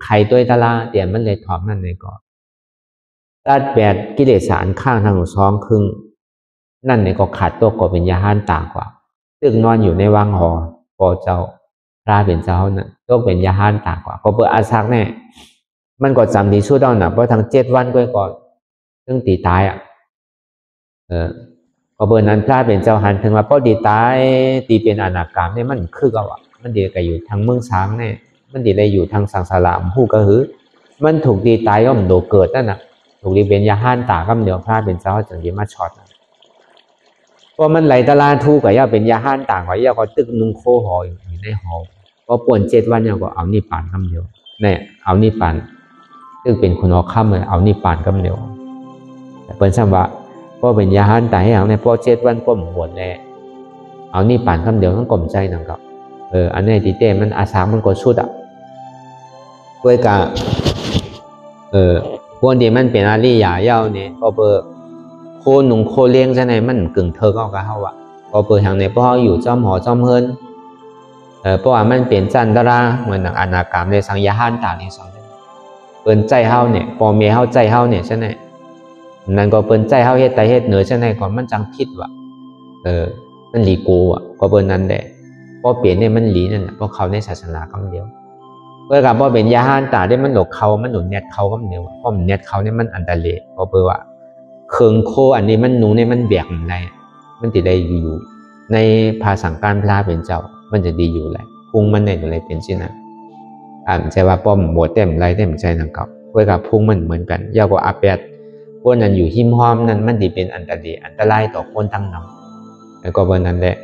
ไข่ตัวด้านล่างเดี๋ยวมันเลยถ่อมนั่นเลยก่อนตัดแปดกิเลสสารข้างทางหัวซ้องครึ่งนั่นเนี่ยก็ขาดตัวก็เป็นยาห้านต่างกว่าตึงนอนอยู่ในวังหอพอเจ้าพระเป็นเจ้าเนี่ยก็เป็นยาห้านต่างกว่าก็เปิดอาซักแน่มันก็จำดีชั่วดอนนะเพราะทั้ง7 วันก่อน ซึ่งตีตายก็เบอร์นั้นพระเป็นเจ้าหันถึงว่าพอดีตายตีเป็นอนาคามเนี่ยมันคือเอามันดีก็อยู่ทางเมืองช้างเนี่ยมันดีเลยอยู่ทางสังสารามผู้ก็คือมันถูกดีตายก็มันโดเกิดนั่นน่ะถูกดีเป็นยาห้านตาก็เดียวพระเป็นเจ้าจังดีมาช็อตเพราะมันไหลตะลาทูกับย่าเป็นยาห้านต่างกับย่าก็ตึกนุ่งโคหอยอยู่ในหอพอป่วน7 วันย่าก็เอานี่ปานคำเดียวเนี่ยเอานี่ปานซึ่งเป็นคนเอาค่ำเลยเอานี่ปานคำเดียวแต่เป็นซ้ำว่าพอเป็นยาห้านตายให้เอาในพอ7 วันก็หมดแล้วเอานี่ปานคำเดียวต้องกลมใจนั่งกับอันนี้ตีเต้มันอาสามันก็ชุดเพื่อกะพวกที่มันเป็นอาลียาเย้าเนี่ยพอเปิดโคหนุ่งโคเลี้ยงใช่ไหมมันกึ่งเธอก็เขาพอเปิดทางในพ่ออยู่จอมหอจอมเฮินเพราะว่ามันเปลี่ยนจันทราเหมือนอนาคามในสังยาห้านต่างในสองเปิ้นใจเฮาเนี่ยพอเมียเฮาใจเฮาเนี่ยใช่ไหมนั่นก็เปิ้นใจเฮาเฮ็ดแต่เฮ็ดเหนือใช่ไหมก่อนมันจังคิดว่ามันหลีกูก็เปิ้นนั้นแหละพอเปลี่ยนเนี่ยมันหลีนั่นเพราะเขาในศาสนาคำเดียวเพื่อกับว่าเป็นยาห้านตาได้มันหลกเขามันหนุนเน็ตเขาคำเดียวเพราะมันเน็ตเขาเนี่ยมันอันตรายเพราะเปิ้นว่าเคืองโคอันนี้มันหนูเนี่ยมันเบียกอะไรมันติดได้อยู่ในภาษาการพลาเป็นเจ้ามันจะดีอยู่แหละพุงมันเนี่ยอะไรเป็นชิ้นนั้นใช่ว่าป้อมหมดเต็มไรเต็มใจนั่งกับเพื่อกับพุงมันเหมือนกันยาวกว่าอาเปียดพวกนั้นอยู่หิมห้อมนั้นมันดีเป็นอันตรายต่อคนทั้งนั้นแล้วก็เบอร์นั้นแหละ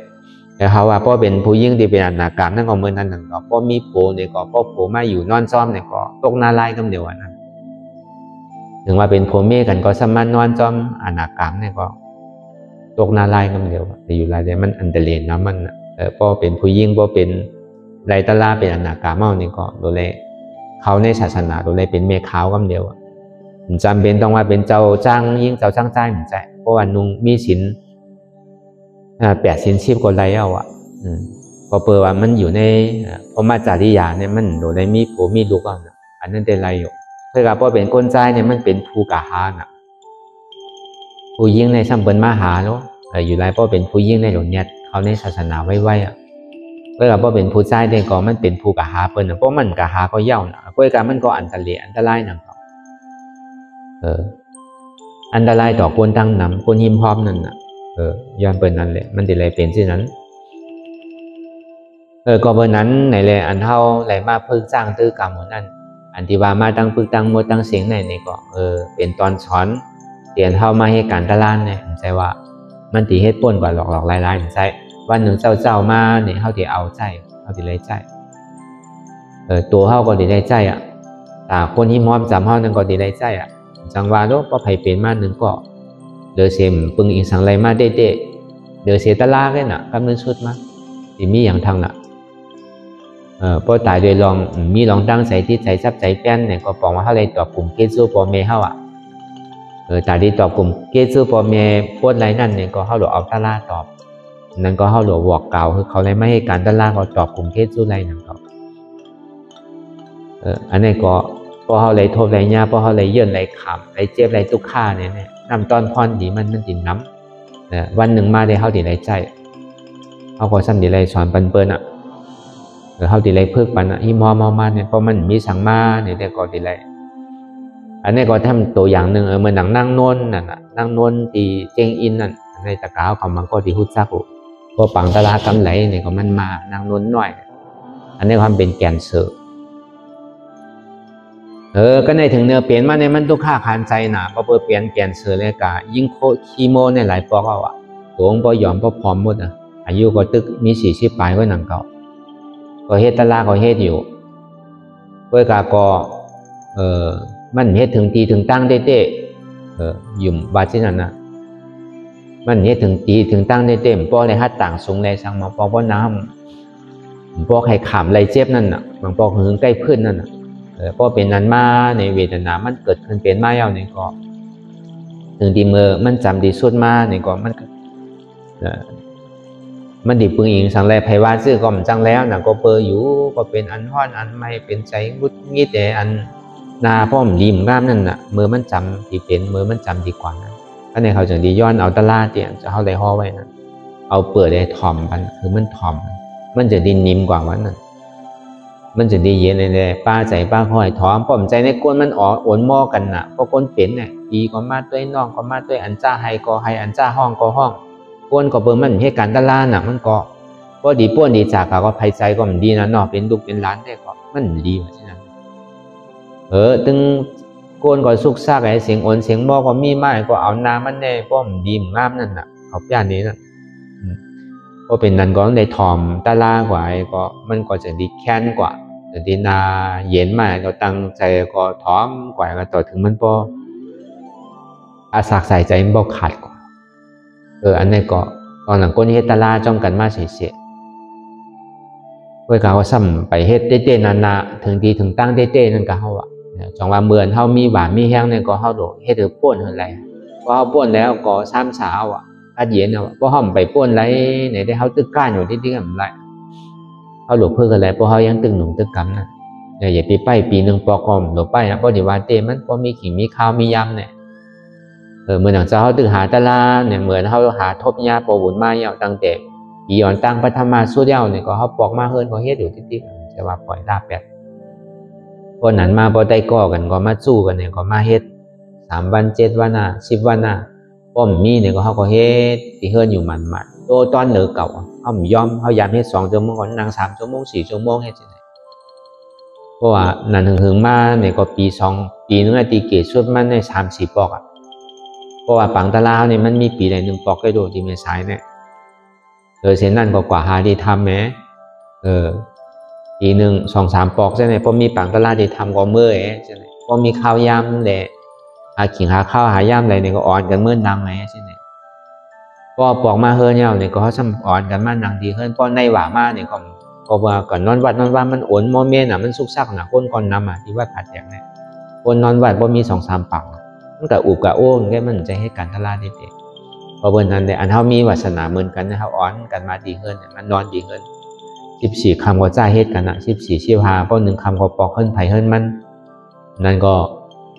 แต่เขาว่าพ่อเป็นผู้ยิ่งที่เป็นอนาคามนั่นก็เมื่อนั้นนั่นก็พ่อมีโผเนี่ยก็พ่อโผมาอยู่นอนซ้อมเนี่ยก็ตกนาลายกันเดียวนั้นถึงว่าเป็นโผเมกันก็สมานนอนซ้อมอนาคามเนี่ยก็ตกนาลายกันเดียวแต่อยู่รายเดียวมันอันตรายนะมันพ่อเป็นผู้ยิ่งพ่อเป็นไรตะลาเป็นอนาคามเมาเนี่ยก็โดยเลยเขาในศาสนาโดยเลยเป็นเมฆขาวกันเดียวจำเป็นต้องว่าเป็นเจ้าจ้างยิ่งเจ้าจ้างใจเหมือนใจเพราะว่านุ่งมีศีล8 ศีล 10ก็ไรเอาพอเปิดว่ามันอยู่ในพรหมจาริยาเนี่ยมันโดยในมีผัวมีลูกอันนั้นเป็นไรอยู่เพื่อกับพอเป็นคนใจเนี่ยมันเป็นภูกะหาน่ะผู้ยิ่งในสัมเปิลมหาเนาะอยู่ไรพอเป็นผู้ยิ่งในหลวงเนี่ยเขาในศาสนาไว้เพื่อกับพอเป็นผู้ใจเนี่ยก็มันเป็นภูกะหาเปิลเพราะมันกะหาก็เย่าน่ะเพื่อกับมันก็อันตรายนั่นอันตรายต่อคนตั้งนำคนหิมพร้อมนั่นน่ะย้อนเปิดนั้นเลยมันจะเลยเป็นที่นั้นก็เปิดนั้นไหนเลยอันเท่าไหลมาพึ่งสร้างตื้อกรรมหมดนั่นอันที่ว่ามาตั้งพึ่งตั้งหมดตั้งเสียงไหนนี่ก็เป็นตอนสอนเตียนเท่ามาให้การตลาดเนี่ยใช่ว่ามันตีเฮ็ดป่นกว่าหลอกลายใช่วันหนึ่งเจ้ามาเนี่ยเขาที่เอาใจเขาที่เลยใจตัวเขาก็ที่ได้ใจแต่คนหิมพร้อมจำเขานั่นก็ที่ได้ใจจังว่าโลกก็ไผเป็นมาหนึ่งก็เดือเสียมปึงอีสังไรมาเด็ดเดือเสียตะลากันน่ะกำเนิดชุดมาที่มีอย่างทางน่ะพอตายโดยลองมีลองตั้งใจที่ใจซับใจแป้นเนี่ยก็บอกว่าเขาเลยตอบกลุ่มเกจูปอเมเขาตายดีตอบกลุ่มเกจูปอเมพวดไรนั่นเนี่ยก็เขาหลวเอาตะลาตอบนั่นก็เขาหลวบอกเก่าคือเขาเลยไม่ให้การตะลาก็ตอบกลุ่มเกจูไรนั่นก็อันนี้ก็พอเขาเลยโทษไรยาพอเขาเลยเยื่นไรขำไรเจ็บไรทุกข้าเนี่ยนำตอนพรดีมันติดน้ำวันหนึ่งมาได้เขาดีไรใจเขาก็สั้นดีไรสอนเปิ้ลเขาดีไรเพิกปันหิมอมาเนี่ยเพราะมันมีสังมาเนี่ยแต่ก็ดีไรอันนี้ก็ทำตัวอย่างหนึ่งเหมือนหนังนั่งนวลนั่นนั่งนวลตีเจงอินนั่นในตะกร้าเขามันก็ดีหุ่นซักพอปังตลาดกำไหลเนี่ยก็มันมานั่งนวลหน่อยอันนี้ความเป็นแกนเสือก็ในถึงเนื้อเปลี่ยนมาในมันทุกข้าคานใจหนาพอเปลี่ยนแกนเสือเลยกะยิ่งคีโมในหลายปอกตัวองค์พอยอมพอพร้อมหมดอายุก็ตึกมี40 ปลายไว้หนังเก่าก็เฮ็ดตะลาก็เฮ็ดอยู่เพื่อกะก็มันเฮ็ดถึงตีถึงตั้งเต้ยุ่มบาดนั้นนะมันเฮ็ดถึงตีถึงตั้งเต้ป้อเลยฮัดต่างสูงเลยสังมาป้อน้ำป้อไข่ขามไรเจ็บนั่นน่ะบางป้อหึงใกล้พื้นนั่นน่ะพอเป็นนั้นมาในเวทนามันเกิดขึ้นเป็นมาเอาเนี่ยก็ถึงดีเมื่อมันจำดีสุดมาเนี่ยก็มันดีปึงอิงสังแลไพว่าซื้อก็มันจังแล้วนะก็เปออยู่ก็เป็นอันห้อนอันไม่เป็นใจงุดงิดแต่อันนาพ่อมดีมงามนั่นน่ะเมื่อมันจำดีเป็นเมื่อมันจำดีกว่านั้นก็ในเขาจึงดีย้อนเอาตะลาเตียงจะเข้าได้ห่อไว้นะเอาเปิดได้ถ่อมมันคือมันถ่อมมันจะดินนิ่มกว่าวันนั้นมันจะดีเย็นเลยป้าใจป้าคอยถอมป้อมใจในก้นมันอ๋อโอนหม้อกันน่ะเพราะก้นเป็นเนี่ย ปีก็มาด้วยน้องก็มาด้วยอันจ้าให้ก็ให้อันจ้าห้องก็ห้องป้วนก็เบิ่งมันเหตุการณ์ตลาดน่ะมันก็บ่ดีป้วนดีจากก็ภัยใจก็มันดีนะเนาะเป็นลูกเป็นหลานได้ก็มันดีว่าฉะนั้นตึงโกนก็สุกซากไอ้เสียงโอนเสียงบ่ก็มีไม้ก็เอาน้ามันแน่ป้อมดีงามนั่นน่ะเขาย่านนี้น่ะพอเป็นนั้นก็ได้ถ่อมตลาดกว่าก็มันก็จะดีแค้นกว่าแต่ดีนาเย็นมาก็ตั้งใจก็ถ่อมกว่าก็ต่อถึงมันบ่อาศักใส่ใจมันบ่ขาดกว่าอันนี้ก็ตอนหลังก้นเฮ็ดตลาดจ้องกันมาเสียเว้ยก็ว่าซ้ำไปเฮ็ดเต้ๆนาๆถึงดีถึงตั้งเต้ๆนั่นก็เฮาอ่ะจังว่าเหมือนเฮามีหวานมีแห้งเนี่ยก็เฮาโดเฮ็ดป่นเฮ็ดไรพอเฮาป่นแล้วก็ซ้ำสาวอ่ะกัดเย็นอ่ะพอเฮาไปป่นไรไหนได้เฮาตึกก้านอยู่ที่ๆกันไรเฮาหลบเพิ่นกันไรพอเฮายังตึกหนุ่มตึกกำน่ะอย่าไปไปปีนึงปอกอมหลบไปนะบ่ได้ว่าเต้มันบ่มีขิงมีข้าวมียำเนี่ยเหมือนอย่างเจ้าเขาตึกหาตลาดเนี่ยเหมือนเขาหาทบยาปบุญมาอย่างตั้งแต่ปีอ่อนตั้งพัฒนาสู้เดียวเนี่ยก็เขาปอกมาเฮิรนเขาเฮ็ดอยู่ติ๊กๆจะว่าปล่อยลาบแบบคนนั้นมาพอได้ก่อกันก็มาสู้กันเนี่ยก็มาเฮ็ด3 วัน 7 วัน10 วันป้อมมีเนี่ยก็เขาก็เฮ็ดที่เฮิรนอยู่มันๆโตตอนเหลือเก่าเขาไม่ยอมเขาอยากเฮ็ด2 ชั่วโมงก่อนนั่ง3 ชั่วโมง 4 ชั่วโมงเฮ็ดจังได๋เพราะว่านั่นถึงมาเนี่ยก็ปี2 ปีนึงตีเกตสุดมันได้30 ปอกเพราะว่าปังตะลาวเนี่ยมันมีปีใด1 ปอกก็โดดที่เมษายนเนี่ยเส้นนั่นก็กว่าหาที่ทำแหมปีนึง2-3 ปอกใช่ไหมพอมีปังตะลาวที่ทำก็เมื่อยใช่ไหมพอมีข้าวยำแหละหาขิงหาข้าวหายำอะไรเนี่ยก็อ่อนกันเมื่อนังไหมใช่ไหมพอปอกมาเฮิรนเนี่ยก็เขาซ้ำอ่อนกันมานังดีเฮิรนพอในหว่ามาเนี่ยก็ว่าก่อนนอนวัดมันโอนโมเมนต์มันสุกซักคนก่อนนำที่ว่าขาดอย่างเนี่ยคนนอนวัดพอมี2-3 ปังมันกับอุบกับโอ้งแค่มันใจให้การตลาดเด็กพอเบิ่นนั้นเนี่ยอันเฮามีวาสนาเหมือนกันนะเฮาอ้อนกันมาดีเฮิรนมันนอนดีเฮิรน14 คำก็จ่ายเฮ็ดกันน่ะ14 15พอ1 คำก็ปอกเฮิรนไผเฮิรนมันนั่นก็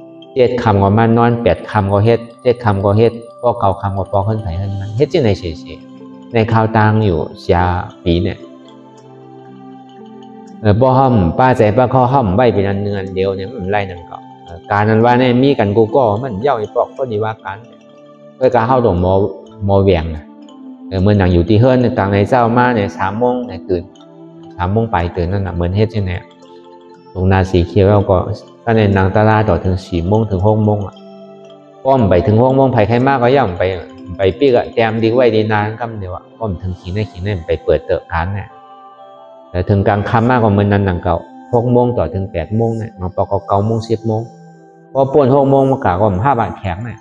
7 คำก็มานอน8 คำก็เฮ็ด7 คำก็เฮ็ดพอ9 คำก็ปอกเฮิรนไผเฮิรนมันเฮ็ดจังได๋เฉยๆในข่าวต่างอยู่เสียปีเนี่ยบ่ห้อมป้าใจป้าข้อห้อมไว้เป็นอันนึงอันเดียวเนี่ยมันไล่นั่นก็การนั้นว่าเนี่ยมีกันกูก็มันเย้าไอ้ปอกก็ดีว่ากันเพื่อการเข้าตรงมอเวียงเมื่อหนังอยู่ที่เฮิรนต่างในเจ้ามาเนี่ย3 โมงในตื่น3 โมงไปตื่นนั่นน่ะเหมือนเฮ็ดจังได๋ตรงนาสีเขียวแล้วก็ถ้าในหนังตลาดต่อถึง4 โมงถึง6 โมงป้อมไปถึง6 โมงไผใครมากก็ย่ำไปปีกแต้มดีไว้ดีนานคำเดียวป้อมถึงขิงได้ไปเปิดเตอะกันเนี่ยแต่ถึงกลางค่ำมากกว่าเหมือนนั้นหนังเก่า6 โมงต่อถึง8 โมงเนี่ยมาปอกก็9 โมง 10 โมงพอป่วน6 โมงมากะก็5 บาทแข็งเนี่ย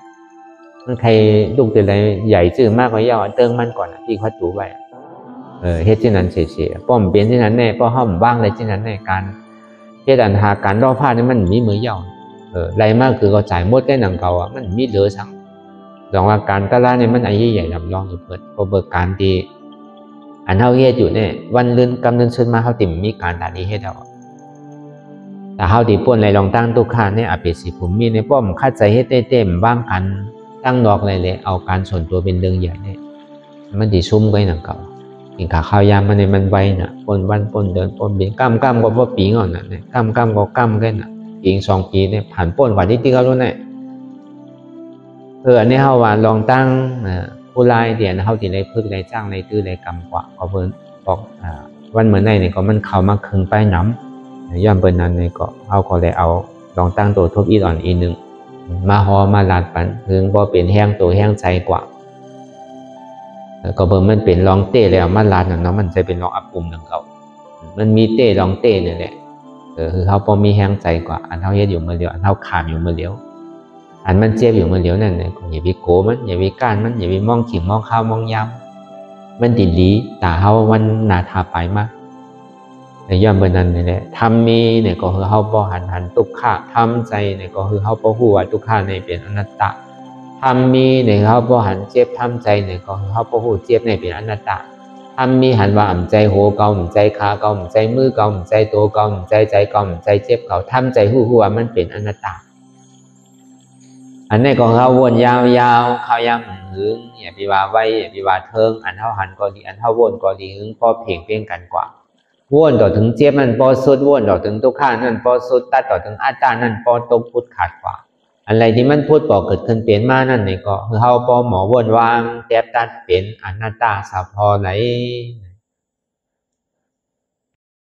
มันใครลูกแต่อะไรใหญ่ซื่อมากกว่าย่อเติงมันก่อนที่พัดตูไว้เฮ็ดที่นั้นเฉยๆป้อมเปลี่ยนที่นั้นแน่ป้อห้อมบ้างเลยที่นั้นในการเฮ็ดอันหาการรอผ้านี่มันมีมือย่อไรมากคือก็จ่ายหมดได้หนังเก่ามันมีเหลือสั่งสองว่าการตลาดเนี่ยมันอันใหญ่ๆลำลองอยู่เปิดพอเบิกการที่อันเฮาเฮ็ดอยู่เนี่ยวันลื่นกำเนิดขึ้นมาเฮาติ่มมีการตานี้เฮ็ดเอาแต่เฮาที่ป่นในรองตั้งตุกคานเนี่ยอาเป็ดสิผมมีในป้อมคัดใจเฮ็ดเต็มบ้างกันตั้งดอกเลยเอาการส่วนตัวเป็นเรื่องใหญ่เนี่ยมันสิซุ่มไว้หนังเก่ากินข้าวยามมันเนี่ยมันไวน่ะป่นวันป่นเดินป่นบินก้ำก็บ่ปีงอ่อนน่ะเนี่ยก้ำก็ก้ำกันน่ะปีง2 ปีเนี่ยผ่านป่นกว่าที่เขารู้เนี่ยอันนี้เฮาว่าลองตั้งผู้รายเดี๋ยวเฮาสิได้พึกได้จ้างได้ตื้อได้กำกว่าก็เพิ่นบอกวันเหมือนในนี่ก็มันเข้ามาครึ่งไปน้ำย้อนเปิ้นนั้นนี่ก็เฮาก็ได้เอาลองตั้งตัวทบอีอ่อนอีนึงมาหอมาลาดปันถึงบ่เป็นแห้งตัวแห้งใจกว่าก็เบิ่งมันเป็นลองเต้แล้วมาลาดนั่นเนาะมันจะเป็นลองอับปุ่มดังเก่ามันมีเต้ลองเต้นี่แหละคือเฮาบ่มีแห้งใจกว่าอันเฮาเฮ็ดอยู่มื้อเดียวอันเฮาขามอยู่มื้อเดียวอันมันเจ็บอยู่มื้อเดียวนั่นเนี่ยก็อย่าไปโกมันอย่าไปก้านมันอย่าไปมองขิงมองข้าวมองยำมันดิลีตาเฮาวันหน้าทาไปมาย้อนเบิ่นนั้นนี่แหละทำมีเนี่ยก็คือเฮาบ่หันทุกข์ทำใจเนี่ยก็คือเฮาบ่ฮู้ว่าทุกข์นี่เป็นอนัตตาทำมีเนี่ยเฮาบ่หันเจ็บทำใจเนี่ยก็คือเฮาบ่ฮู้เจ็บนี่เป็นอนัตตาทำมีหันว่าอ่ำใจโหเก่าอ่ำใจขาเก่าอ่ำใจมือเก่าอ่ำใจโตเก่าอ่ำใจเก่าอ่ำใจเจ็บเก่าทำใจฮู้ว่ามันเป็นอนัตตาอันนี้ก็เฮาวนยาวๆข้าวยามหึงอย่าไปว่าไว้อย่าไปว่าเทิงอันเฮาหันก็ดีอันเฮาวนก็ดีหึงพอเพ่งกันกว่าวนต่อถึงเจ็บมันพอสุดวนต่อถึงทุกข์นั่นพอสุดตัดต่อถึงอัตตานั่นพอตกพุทธขาดกว่า อะไรที่มันพูดบอกเกิดขึ้นเปลี่ยนมานั่นนี่ก็คือเฮาปอหมอวนวางแทบตัดเป็นอนัตตาสาพอไหน